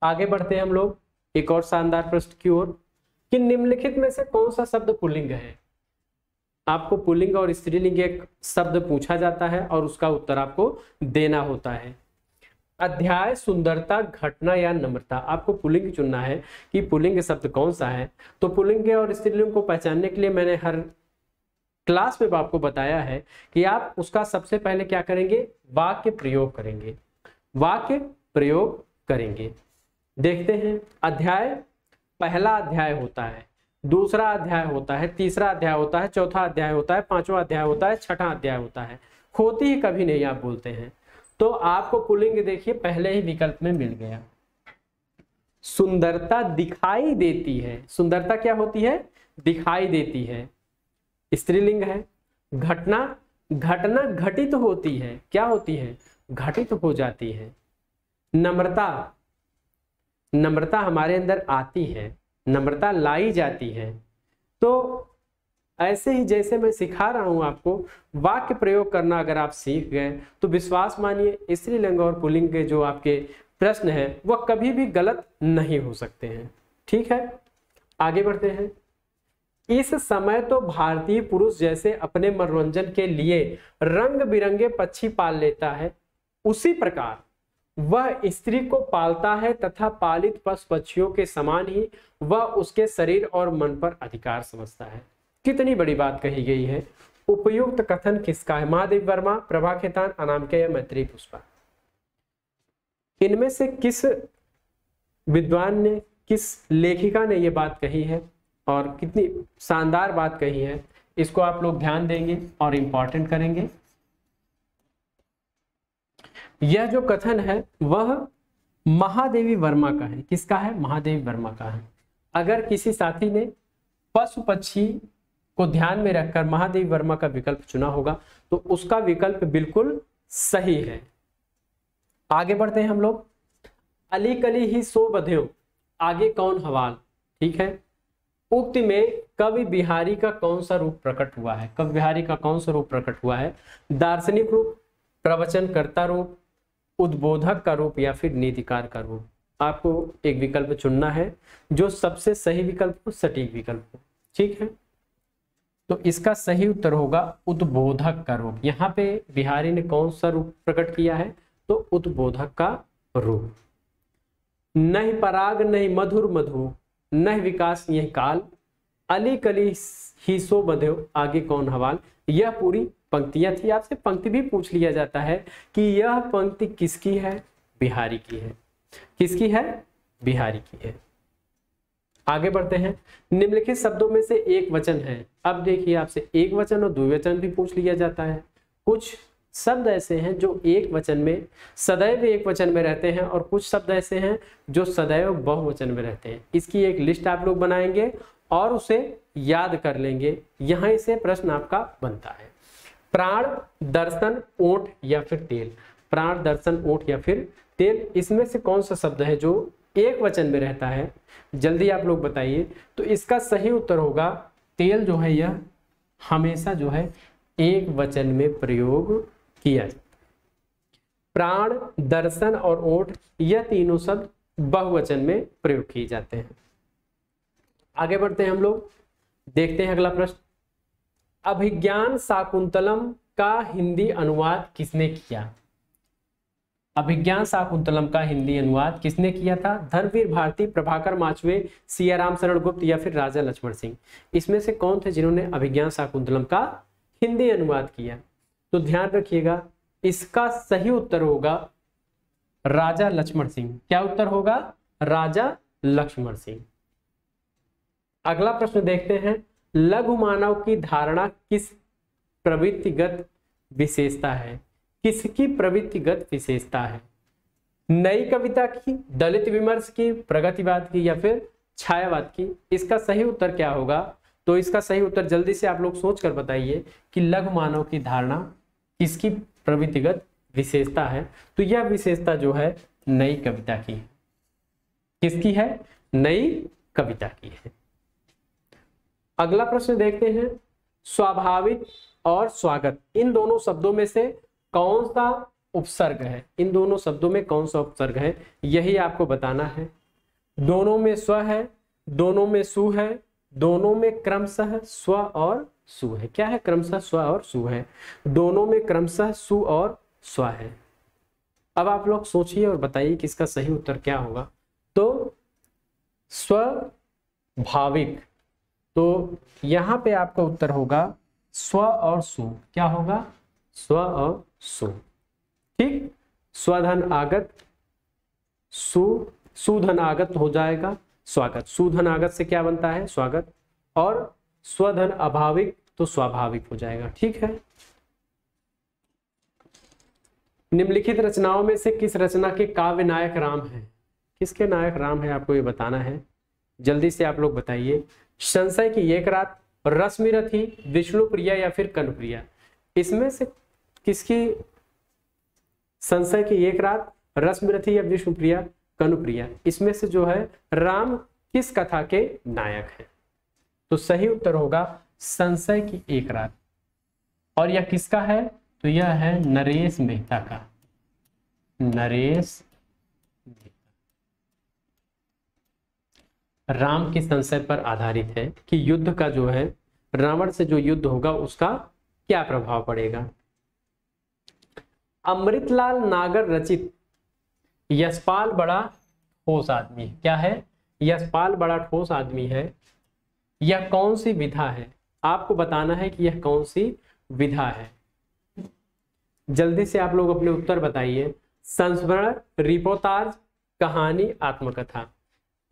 आगे बढ़ते हैं हम लोग एक और शानदार प्रश्न की ओर कि निम्नलिखित में से कौन सा शब्द पुल्लिंग है? आपको पुल्लिंग और स्त्रीलिंग एक शब्द पूछा जाता है और उसका उत्तर आपको देना होता है। अध्याय, सुंदरता, घटना या नम्रता। आपको पुल्लिंग चुनना है कि पुल्लिंग शब्द कौन सा है। तो पुल्लिंग और स्त्रीलिंग को पहचानने के लिए मैंने हर क्लास में आपको बताया है कि आप उसका सबसे पहले क्या करेंगे? वाक्य प्रयोग करेंगे, वाक्य प्रयोग करेंगे। देखते हैं, अध्याय, पहला अध्याय होता है, दूसरा अध्याय होता है, तीसरा अध्याय होता है, चौथा अध्याय होता है, पांचवा अध्याय होता है, छठा अध्याय होता है। होती ही कभी नहीं आप बोलते हैं। तो आपको पुल्लिंग देखिए पहले ही विकल्प में मिल गया। सुंदरता दिखाई देती है, सुंदरता क्या होती है? दिखाई देती है, स्त्रीलिंग है। घटना, घटना घटित होती है, क्या होती है? घटित हो जाती है। नम्रता, नम्रता हमारे अंदर आती है, नम्रता लाई जाती है। तो ऐसे ही जैसे मैं सिखा रहा हूं आपको वाक्य प्रयोग करना, अगर आप सीख गए तो विश्वास मानिए स्त्रीलिंग और पुल्लिंग के जो आपके प्रश्न है वह कभी भी गलत नहीं हो सकते हैं। ठीक है, आगे बढ़ते हैं। इस समय तो भारतीय पुरुष जैसे अपने मनोरंजन के लिए रंग बिरंगे पक्षी पाल लेता है, उसी प्रकार वह स्त्री को पालता है तथा पालित पशु पक्षियों के समान ही वह उसके शरीर और मन पर अधिकार समझता है। कितनी बड़ी बात कही गई है। उपयुक्त कथन किसका है? महादेव वर्मा, प्रभा खेतान, अनामिका या मैत्रेयी पुष्पा। इनमें से किस विद्वान ने, किस लेखिका ने यह बात कही है और कितनी शानदार बात कही है, इसको आप लोग ध्यान देंगे और इंपॉर्टेंट करेंगे। यह जो कथन है वह महादेवी वर्मा का है। किसका है? महादेवी वर्मा का है। अगर किसी साथी ने पशु पक्षी को ध्यान में रखकर महादेवी वर्मा का विकल्प चुना होगा तो उसका विकल्प बिल्कुल सही है। आगे बढ़ते हैं हम लोग। अली कली ही सो बध्यो, आगे कौन हवाल। ठीक है, उक्ति में कवि बिहारी का कौन सा रूप प्रकट हुआ है? कवि बिहारी का कौन सा रूप प्रकट हुआ है? दार्शनिक रूप, प्रवचनकर्ता रूप, उद्बोधक का रूप या फिर नीतिकार का रूप। आपको एक विकल्प चुनना है जो सबसे सही विकल्प हो, सटीक विकल्प हो। ठीक है, तो इसका सही उत्तर होगा उद्बोधक का रूप। यहाँ पे बिहारी ने कौन सा रूप प्रकट किया है? तो उद्बोधक का रूप। नहीं पराग नहीं मधुर मधु, नहीं विकास यही काल, अली कली ही सो बध्यो, आगे कौन हवाल। यह पूरी पंक्तियां थी। आपसे पंक्ति भी पूछ लिया जाता है कि यह पंक्ति किसकी है? बिहारी की है। किसकी है? बिहारी की है। आगे बढ़ते हैं। निम्नलिखित शब्दों में से एक वचन है। अब देखिए आपसे एक वचन और द्विवचन भी पूछ लिया जाता है। कुछ शब्द ऐसे हैं जो एक वचन में, सदैव एक वचन में रहते हैं और कुछ शब्द ऐसे हैं जो सदैव बहुवचन में रहते हैं। इसकी एक लिस्ट आप लोग बनाएंगे और उसे याद कर लेंगे। यहां से प्रश्न आपका बनता है। प्राण, दर्शन, ओठ या फिर तेल। प्राण, दर्शन, ओठ या फिर तेल, इसमें से कौन सा शब्द है जो एक वचन में रहता है? जल्दी आप लोग बताइए। तो इसका सही उत्तर होगा तेल जो है यह हमेशा जो है एक वचन में प्रयोग किया जाता है। प्राण, दर्शन और ओठ यह तीनों शब्द बहुवचन में प्रयोग किए जाते हैं। आगे बढ़ते हैं हम लोग, देखते हैं अगला प्रश्न। अभिज्ञान शाकुंतलम का हिंदी अनुवाद किसने किया? अभिज्ञान शाकुंतलम का हिंदी अनुवाद किसने किया था? धर्मवीर भारती, प्रभाकर माचवे, सियाराम शरण गुप्त या फिर राजा लक्ष्मण सिंह। इसमें से कौन थे जिन्होंने अभिज्ञान शाकुंतलम का हिंदी अनुवाद किया? तो ध्यान रखिएगा इसका सही उत्तर होगा राजा लक्ष्मण सिंह। क्या उत्तर होगा? राजा लक्ष्मण सिंह। अगला प्रश्न देखते हैं। लघु मानव की धारणा किस प्रवृत्तिगत विशेषता है? किसकी प्रवृत्तिगत विशेषता है? नई कविता की, दलित विमर्श की, प्रगतिवाद की या फिर छायावाद की? इसका सही उत्तर क्या होगा? तो इसका सही उत्तर जल्दी से आप लोग सोच कर बताइए कि लघु मानव की धारणा किसकी प्रवृत्तिगत विशेषता है। तो यह विशेषता जो है नई कविता की है। किसकी है? नई कविता की है। अगला प्रश्न देखते हैं, स्वाभाविक और स्वागत इन दोनों शब्दों में से कौन सा उपसर्ग है? इन दोनों शब्दों में कौन सा उपसर्ग है, यही आपको बताना है। दोनों में स्व है, दोनों में सु है, दोनों में क्रमशः स्व और सु है। क्या है? क्रमशः स्व और सु है। दोनों में क्रमशः सु और स्व है। अब आप लोग सोचिए और बताइए कि इसका सही उत्तर क्या होगा। तो स्वाभाविक, तो यहां पे आपका उत्तर होगा स्व और सु। क्या होगा? स्व और सु। ठीक, स्वधन आगत, सुधन आगत हो जाएगा स्वागत। सुधन आगत से क्या बनता है? स्वागत। और स्वधन अभाविक तो स्वाभाविक हो जाएगा। ठीक है। निम्नलिखित रचनाओं में से किस रचना के काव्य नायक राम है? किसके नायक राम है आपको ये बताना है। जल्दी से आप लोग बताइए। संशय की एक रात, रश्मिरथी, विष्णुप्रिया या फिर कनुप्रिया? इसमें से किसकी? संशय की एक रात, रश्मिरथी या विष्णुप्रिया, कनुप्रिया? इसमें से जो है राम किस कथा के नायक है? तो सही उत्तर होगा संशय की एक रात। और यह किसका है? तो यह है नरेश मेहता का। नरेश राम के संशय पर आधारित है कि युद्ध का जो है, रावण से जो युद्ध होगा उसका क्या प्रभाव पड़ेगा। अमृतलाल नागर रचित यशपाल बड़ा ठोस आदमी है। क्या है? यशपाल बड़ा ठोस आदमी है। यह कौन सी विधा है? आपको बताना है कि यह कौन सी विधा है। जल्दी से आप लोग अपने उत्तर बताइए। संस्मरण, रिपोर्टाज, कहानी, आत्मकथा?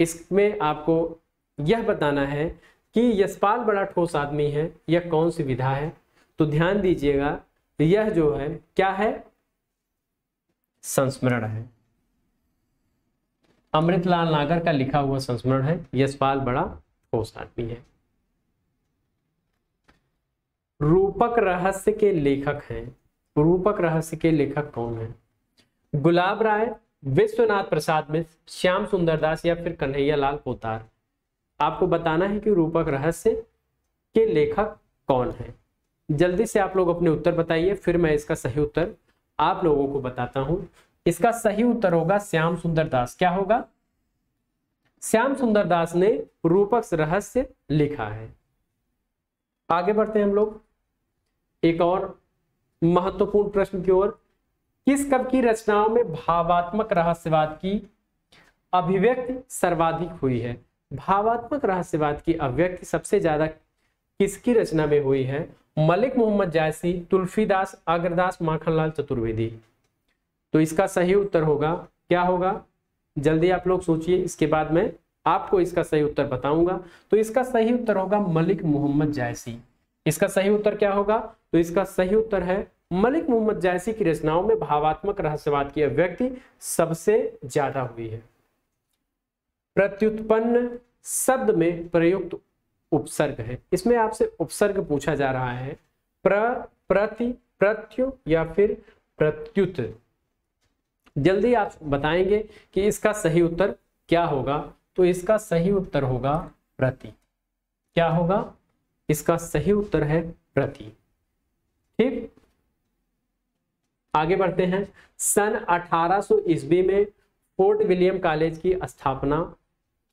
इसमें आपको यह बताना है कि यशपाल बड़ा ठोस आदमी है, यह कौन सी विधा है। तो ध्यान दीजिएगा, यह जो है क्या है? संस्मरण है। अमृतलाल नागर का लिखा हुआ संस्मरण है। यशपाल बड़ा ठोस आदमी है। रूपक रहस्य के लेखक हैं। रूपक रहस्य के लेखक कौन है? गुलाब राय, विश्वनाथ प्रसाद मिश्र, श्याम सुंदर दास या फिर कन्हैया लाल पोतार? आपको बताना है कि रूपक रहस्य के लेखक कौन है। जल्दी से आप लोग अपने उत्तर बताइए, फिर मैं इसका सही उत्तर आप लोगों को बताता हूं। इसका सही उत्तर होगा श्याम सुंदर दास। क्या होगा? श्याम सुंदर दास ने रूपक रहस्य लिखा है। आगे बढ़ते हैं हम लोग एक और महत्वपूर्ण प्रश्न की ओर। किस कवि की रचनाओं में भावात्मक रहस्यवाद की अभिव्यक्ति सर्वाधिक हुई है? भावात्मक रहस्यवाद की अभिव्यक्ति सबसे ज्यादा किसकी रचना में हुई है? मलिक मोहम्मद जायसी, तुलसीदास, अग्रदास, माखनलाल चतुर्वेदी? तो इसका सही उत्तर होगा, क्या होगा? जल्दी आप लोग सोचिए, इसके बाद मैं आपको इसका सही उत्तर बताऊंगा। तो इसका सही उत्तर होगा मलिक मोहम्मद जायसी। इसका सही उत्तर क्या होगा? तो इसका सही उत्तर है मलिक मोहम्मद जायसी की रचनाओं में भावात्मक रहस्यवाद की अभिव्यक्ति सबसे ज्यादा हुई है। प्रत्युत्पन्न शब्द में प्रयुक्त उपसर्ग है। इसमें आपसे उपसर्ग पूछा जा रहा है। प्रति, प्रत्यु या फिर प्रत्युत? जल्दी आप बताएंगे कि इसका सही उत्तर क्या होगा। तो इसका सही उत्तर होगा प्रति। क्या होगा? इसका सही उत्तर है प्रति। ठीक, आगे बढ़ते हैं। सन 1800 ईस्वी में फोर्ट विलियम कॉलेज की स्थापना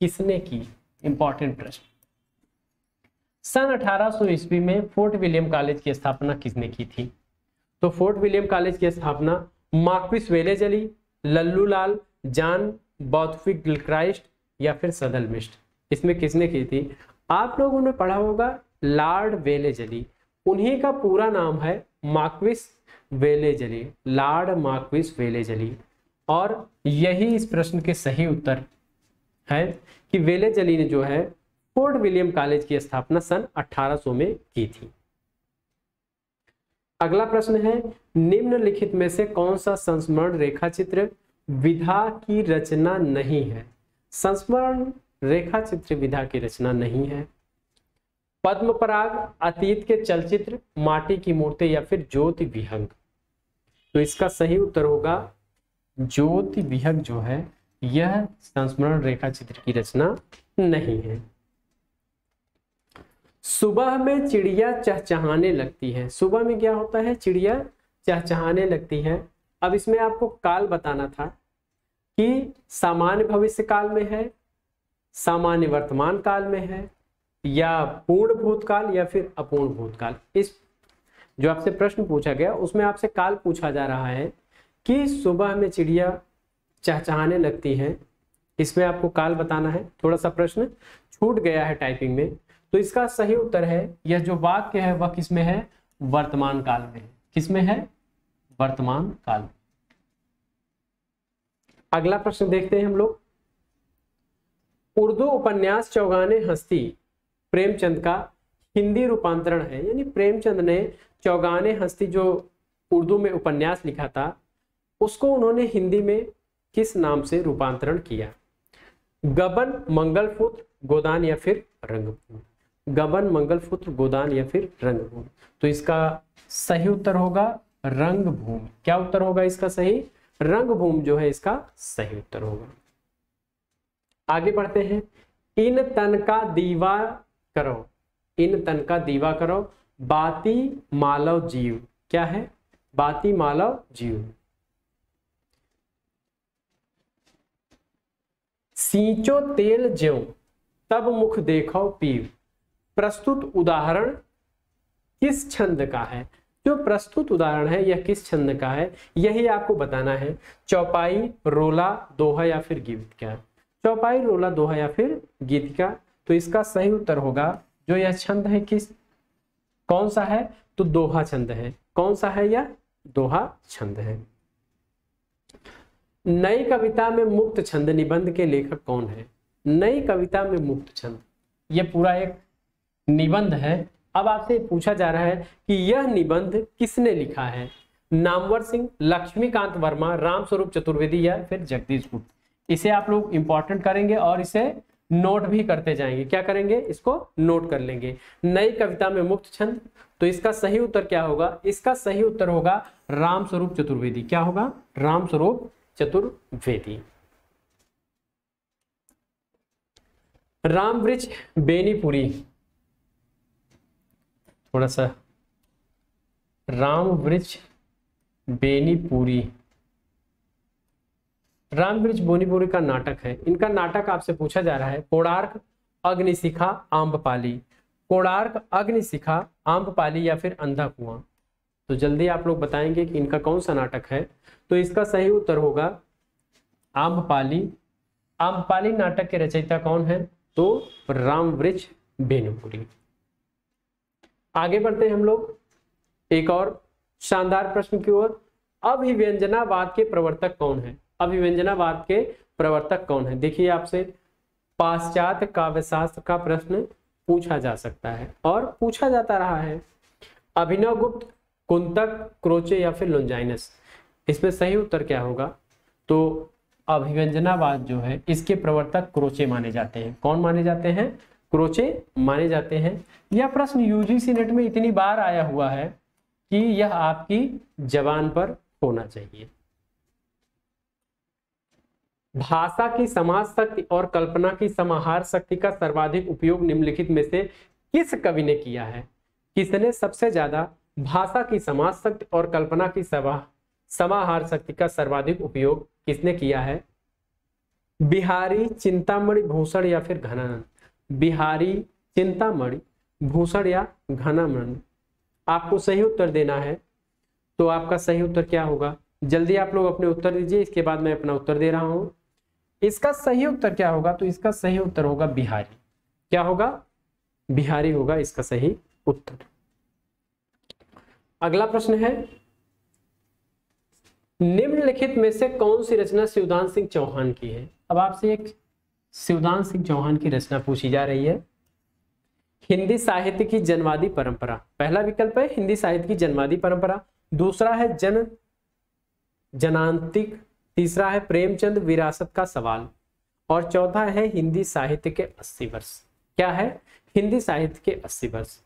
किसने की? इंपॉर्टेंट प्रश्न। सन 1800 ईस्वी में फोर्ट विलियम कॉलेज की स्थापना किसने की थी? तो फोर्ट विलियम कॉलेज की स्थापना मार्क्विस वेलेजली, लल्लू लाल, जॉन बॉथविक गिलक्राइस्ट या फिर सदलमिस्ट? इसमें किसने की थी? आप लोगों ने पढ़ा होगा लॉर्ड वेलेजली। उन्हीं का पूरा नाम है Marquis Wellesley, lord Marquis Wellesley. और यही इस प्रश्न के सही उत्तर है कि वेलेजली ने जो है फोर्ट विलियम कॉलेज की स्थापना सन 1800 में की थी। अगला प्रश्न है, निम्नलिखित में से कौन सा संस्मरण रेखाचित्र विधा की रचना नहीं है? संस्मरण रेखाचित्र विधा की रचना नहीं है। पद्मपराग, अतीत के चलचित्र, माटी की मूर्ति या फिर ज्योति विहंग। तो इसका सही उत्तर होगा ज्योति विहंग जो है यह संस्मरण रेखा चित्र की रचना नहीं है। सुबह में चिड़िया चहचहाने लगती है। सुबह में क्या होता है? चिड़िया चहचहाने लगती है। अब इसमें आपको काल बताना था कि सामान्य भविष्य काल में है, सामान्य वर्तमान काल में है, या पूर्ण भूतकाल या फिर अपूर्ण भूतकाल। इस जो आपसे प्रश्न पूछा गया उसमें आपसे काल पूछा जा रहा है कि सुबह में चिड़िया चहचहाने लगती है, इसमें आपको काल बताना है। थोड़ा सा प्रश्न छूट गया है टाइपिंग में, तो इसका सही उत्तर है यह जो वाक्य है वह किसमें है? वर्तमान काल में है। किसमें है? वर्तमान काल में। अगला प्रश्न देखते हैं हम लोग। उर्दू उपन्यास चौगाने हस्ती प्रेमचंद का हिंदी रूपांतरण है, यानी प्रेमचंद ने चौगाने हस्ती जो उर्दू में उपन्यास लिखा था उसको उन्होंने हिंदी में किस नाम से रूपांतरण किया? गबन, मंगलसूत्र, गोदान या फिर रंगभूमि। गबन, मंगलसूत्र, गोदान या फिर रंगभूमि। तो इसका सही उत्तर होगा रंगभूमि। क्या उत्तर होगा इसका सही? रंगभूमि जो है इसका सही उत्तर होगा। आगे बढ़ते हैं। इन तन का दीवा करो, इन तन का दीवा करो, बाती मालव जीव। क्या है? बाती मालव जीव। सींचो तेल ज्यों, तब मुख देखो पीव। प्रस्तुत उदाहरण किस छंद का है? जो प्रस्तुत उदाहरण है यह किस छंद का है यही आपको बताना है। चौपाई, रोला, दोहा या फिर गीतिका। चौपाई, रोला, दोहा या फिर गीतिका। तो इसका सही उत्तर होगा जो यह छंद है किस कौन सा है? तो दोहा छंद है। कौन सा है यह? दोहा छंद है। नई कविता में मुक्त छंद निबंध के लेखक कौन है? नई कविता में मुक्त छंद यह पूरा एक निबंध है। अब आपसे पूछा जा रहा है कि यह निबंध किसने लिखा है? नामवर सिंह, लक्ष्मीकांत वर्मा, रामस्वरूप चतुर्वेदी या फिर जगदीश गुप्त। इसे आप लोग इंपॉर्टेंट करेंगे और इसे नोट भी करते जाएंगे। क्या करेंगे? इसको नोट कर लेंगे। नई कविता में मुक्त छंद, तो इसका सही उत्तर क्या होगा? इसका सही उत्तर होगा रामस्वरूप चतुर्वेदी। क्या होगा? रामस्वरूप चतुर्वेदी। रामवृक्ष बेनीपुरी, थोड़ा सा रामवृक्ष बेनीपुरी, रामवृक्ष बेनीपुरी का नाटक है। इनका नाटक आपसे पूछा जा रहा है। कोणार्क, अग्निशिखा, आम्रपाली। कोणार्क, अग्निशिखा, आम्रपाली या फिर अंधा कुआं। तो जल्दी आप लोग बताएंगे कि इनका कौन सा नाटक है। तो इसका सही उत्तर होगा आम्रपाली। आम्रपाली नाटक के रचयिता कौन है? तो रामवृक्ष बेनीपुरी। आगे बढ़ते हैं हम लोग एक और शानदार प्रश्न की ओर। अभिव्यंजनावाद के प्रवर्तक कौन है? अभिव्यंजनावाद के प्रवर्तक कौन है? देखिए आपसे पाश्चात्य काव्यशास्त्र का प्रश्न पूछा जा सकता है और पूछा जाता रहा है। अभिनव गुप्त, कुंतक, क्रोचे या फिर लोंजाइनस। इसमें सही उत्तर क्या होगा? तो अभिव्यंजनावाद जो है इसके प्रवर्तक क्रोचे माने जाते हैं। कौन माने जाते हैं? क्रोचे माने जाते हैं। यह प्रश्न यूजीसी नेट में इतनी बार आया हुआ है कि यह आपकी जबान पर होना चाहिए। भाषा की समाज शक्ति और कल्पना की समाहार शक्ति का सर्वाधिक उपयोग निम्नलिखित में से किस कवि ने किया है? किसने सबसे ज्यादा भाषा की समाज शक्ति और कल्पना की समाहार शक्ति का सर्वाधिक उपयोग किसने किया है? बिहारी, चिंतामणि, भूषण या फिर घनानंद। बिहारी, चिंतामणि, भूषण या घनानंद। आपको सही उत्तर देना है। तो आपका सही उत्तर क्या होगा? जल्दी आप लोग अपने उत्तर दीजिए, इसके बाद मैं अपना उत्तर दे रहा हूं। इसका सही उत्तर क्या होगा? तो इसका सही उत्तर होगा बिहारी। क्या होगा? बिहारी होगा इसका सही उत्तर। अगला प्रश्न है, निम्नलिखित में से कौन सी रचना शिवदान सिंह चौहान की है? अब आपसे एक शिवदान सिंह चौहान की रचना पूछी जा रही है। हिंदी साहित्य की जनवादी परंपरा, पहला विकल्प है हिंदी साहित्य की जनवादी परंपरा, दूसरा है जनांतिक, तीसरा है प्रेमचंद विरासत का सवाल और चौथा है हिंदी साहित्य के 80 वर्ष। क्या है? हिंदी साहित्य के 80 वर्ष।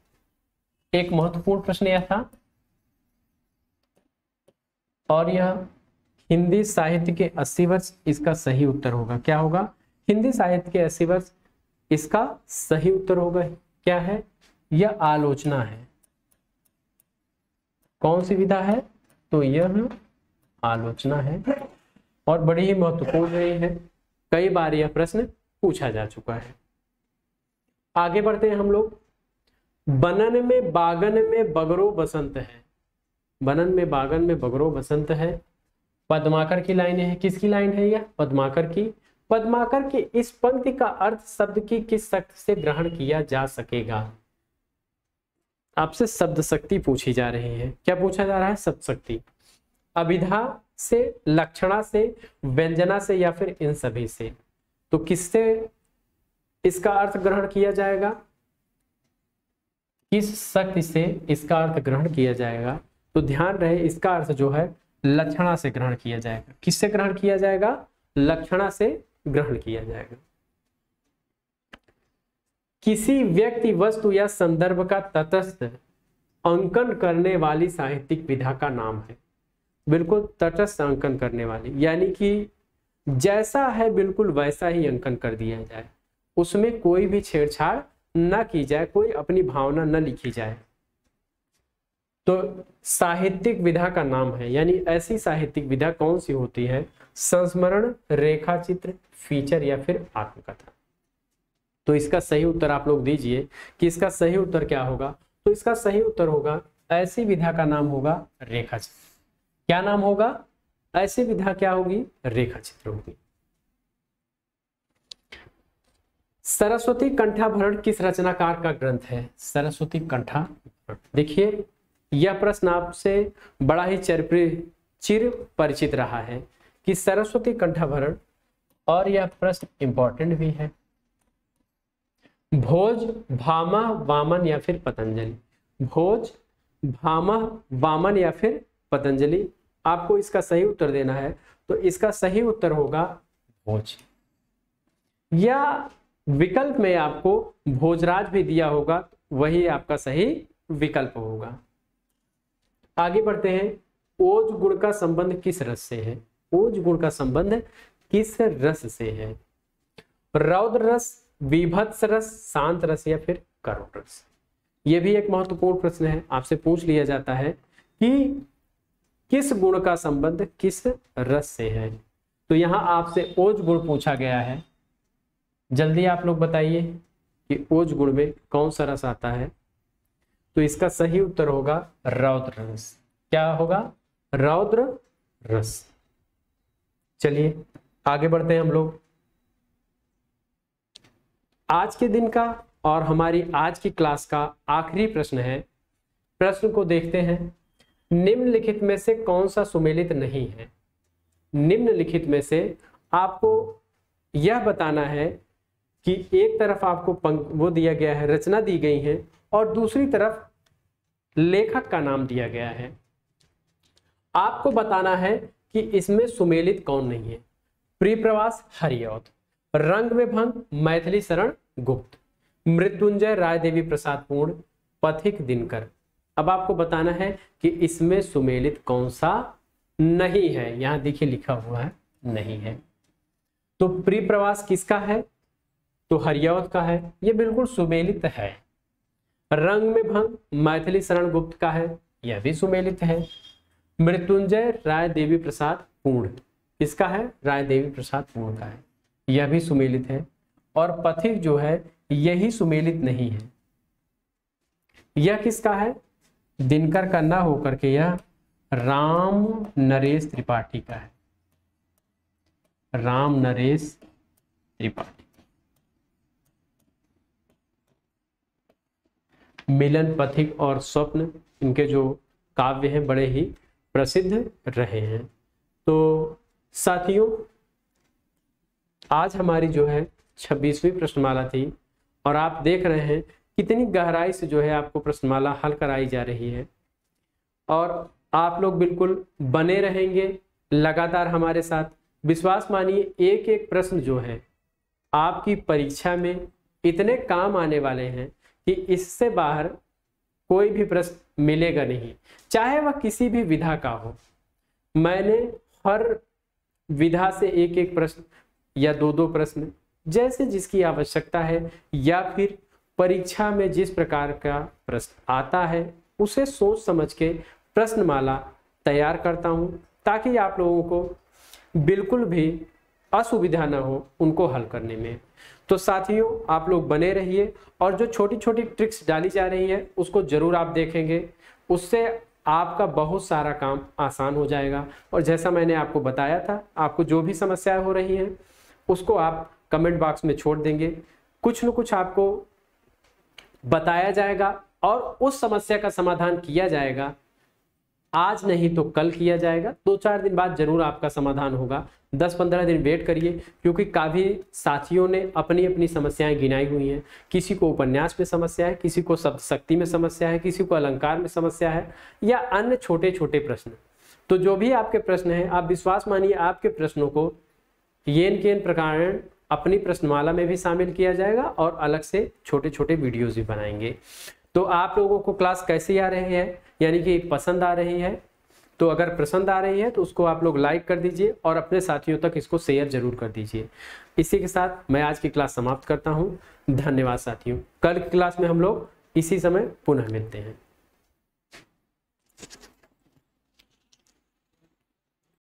एक महत्वपूर्ण प्रश्न यह था, और यह हिंदी साहित्य के 80 वर्ष इसका सही उत्तर होगा। क्या होगा? हिंदी साहित्य के 80 वर्ष इसका सही उत्तर होगा। क्या है? यह आलोचना है। कौन सी विधा है? तो यह आलोचना है, और बड़ी ही महत्वपूर्ण रही है। कई बार यह प्रश्न पूछा जा चुका है। आगे बढ़ते हैं हम लोग। बनन में बागन में बगरो बसंत है। बनन में बागन में बगरो बसंत है, पद्माकर की लाइनें हैं। किसकी लाइन है यह? पद्माकर की। पद्माकर की इस पंक्ति का अर्थ शब्द की किस शक्ति से ग्रहण किया जा सकेगा? आपसे शब्द शक्ति पूछी जा रही है। क्या पूछा जा रहा है? शब्द शक्ति। अभिधा से, लक्षणा से, व्यंजना से, या फिर इन सभी से। तो किससे इसका अर्थ ग्रहण किया जाएगा? किस शक्ति से इसका अर्थ ग्रहण किया जाएगा? तो ध्यान रहे, इसका अर्थ जो है लक्षणा से ग्रहण किया जाएगा। किससे ग्रहण किया जाएगा? लक्षणा से ग्रहण किया जाएगा। किसी व्यक्ति, वस्तु या संदर्भ का तटस्थ अंकन करने वाली साहित्यिक विधा का नाम है। बिल्कुल तटस्थ अंकन करने वाली, यानी कि जैसा है बिल्कुल वैसा ही अंकन कर दिया जाए, उसमें कोई भी छेड़छाड़ न की जाए, कोई अपनी भावना न लिखी जाए, तो साहित्यिक विधा का नाम है। यानी ऐसी साहित्यिक विधा कौन सी होती है? संस्मरण, रेखाचित्र, फीचर, या फिर आत्मकथा। तो इसका सही उत्तर आप लोग दीजिए कि इसका सही उत्तर क्या होगा। तो इसका सही उत्तर होगा, ऐसी विधा का नाम होगा रेखाचित्र। क्या नाम होगा? ऐसी विधा क्या होगी? रेखाचित्र होगी। सरस्वती कंठाभरण किस रचनाकार का ग्रंथ है? सरस्वती कंठाभरण। देखिए, यह प्रश्न आपसे बड़ा ही चिर परिचित रहा है कि सरस्वती कंठाभरण, और यह प्रश्न इंपॉर्टेंट भी है। भोज, भामा, वामन, या फिर पतंजलि। भोज, भामा, वामन, या फिर पतंजलि। आपको इसका सही उत्तर देना है, तो इसका सही उत्तर होगा भोज। या विकल्प में आपको भोजराज भी दिया होगा, वही आपका सही विकल्प होगा। आगे बढ़ते हैं। ओज गुण का संबंध किस रस से है? ओज गुण का संबंध किस रस से है? रौद्र रस, विभत्स रस, शांत रस, या फिर करुण रस। यह भी एक महत्वपूर्ण प्रश्न है। आपसे पूछ लिया जाता है कि किस गुण का संबंध किस रस से है। तो यहां आपसे ओज गुण पूछा गया है। जल्दी आप लोग बताइए कि ओज गुण में कौन सा रस आता है। तो इसका सही उत्तर होगा रौद्र रस। क्या होगा? रौद्र रस। चलिए आगे बढ़ते हैं हम लोग। आज के दिन का और हमारी आज की क्लास का आखिरी प्रश्न है। प्रश्न को देखते हैं। निम्नलिखित में से कौन सा सुमेलित नहीं है? निम्नलिखित में से आपको यह बताना है कि एक तरफ आपको वो दिया गया है, रचना दी गई है, और दूसरी तरफ लेखक का नाम दिया गया है। आपको बताना है कि इसमें सुमेलित कौन नहीं है। प्रियप्रवास हरिऔध, रंग में भंग मैथिली शरण गुप्त, मृत्युंजय राय देवी प्रसाद पूर्ण, पथिक दिनकर। अब आपको बताना है कि इसमें सुमेलित कौन सा नहीं है। यहां देखिए लिखा हुआ है नहीं है। तो प्रियप्रवास किसका है? तो हरिऔध का है, ये बिल्कुल सुमेलित है। रंग में भंग मैथिली शरण गुप्त का है, यह भी सुमेलित है। मृत्युंजय राय देवी प्रसाद पूर्ण किसका है? राय देवी प्रसाद पूर्ण का है, यह भी सुमेलित है। और पथिक जो है यही सुमेलित नहीं है। यह किसका है? दिनकर का ना होकर के यह राम नरेश त्रिपाठी का है। राम नरेश त्रिपाठी। मिलन, पथिक और स्वप्न, इनके जो काव्य हैं बड़े ही प्रसिद्ध रहे हैं। तो साथियों, आज हमारी जो है 26वीं प्रश्नमाला थी, और आप देख रहे हैं कितनी गहराई से जो है आपको प्रश्नमाला हल कराई जा रही है। और आप लोग बिल्कुल बने रहेंगे लगातार हमारे साथ। विश्वास मानिए, एक एक प्रश्न जो है आपकी परीक्षा में इतने काम आने वाले हैं कि इससे बाहर कोई भी प्रश्न मिलेगा नहीं, चाहे वह किसी भी विधा का हो। मैंने हर विधा से एक एक प्रश्न या दो दो प्रश्न, जैसे जिसकी आवश्यकता है, या फिर परीक्षा में जिस प्रकार का प्रश्न आता है उसे सोच समझ के प्रश्नमाला तैयार करता हूं, ताकि आप लोगों को बिल्कुल भी असुविधा ना हो उनको हल करने में। तो साथियों, आप लोग बने रहिए और जो छोटी छोटी ट्रिक्स डाली जा रही है उसको जरूर आप देखेंगे, उससे आपका बहुत सारा काम आसान हो जाएगा। और जैसा मैंने आपको बताया था, आपको जो भी समस्याएं हो रही हैं उसको आप कमेंट बॉक्स में छोड़ देंगे, कुछ न कुछ आपको बताया जाएगा और उस समस्या का समाधान किया जाएगा। आज नहीं तो कल किया जाएगा, 2-4 दिन बाद जरूर आपका समाधान होगा। 10-15 दिन वेट करिए, क्योंकि काफ़ी साथियों ने अपनी अपनी समस्याएं गिनाई हुई हैं। किसी को उपन्यास में समस्या है, किसी को शब्द शक्ति में समस्या है, किसी को अलंकार में समस्या है, या अन्य छोटे छोटे प्रश्न। तो जो भी आपके प्रश्न हैं, आप विश्वास मानिए आपके प्रश्नों को येन केन प्रकार अपनी प्रश्नमाला में भी शामिल किया जाएगा और अलग से छोटे छोटे वीडियोज भी बनाएंगे। तो आप लोगों को क्लास कैसी आ रही है, यानी कि पसंद आ रही है? तो अगर पसंद आ रही है तो उसको आप लोग लाइक कर दीजिए और अपने साथियों तक इसको शेयर जरूर कर दीजिए। इसी के साथ मैं आज की क्लास समाप्त करता हूं। धन्यवाद साथियों। कल की क्लास में हम लोग इसी समय पुनः मिलते हैं।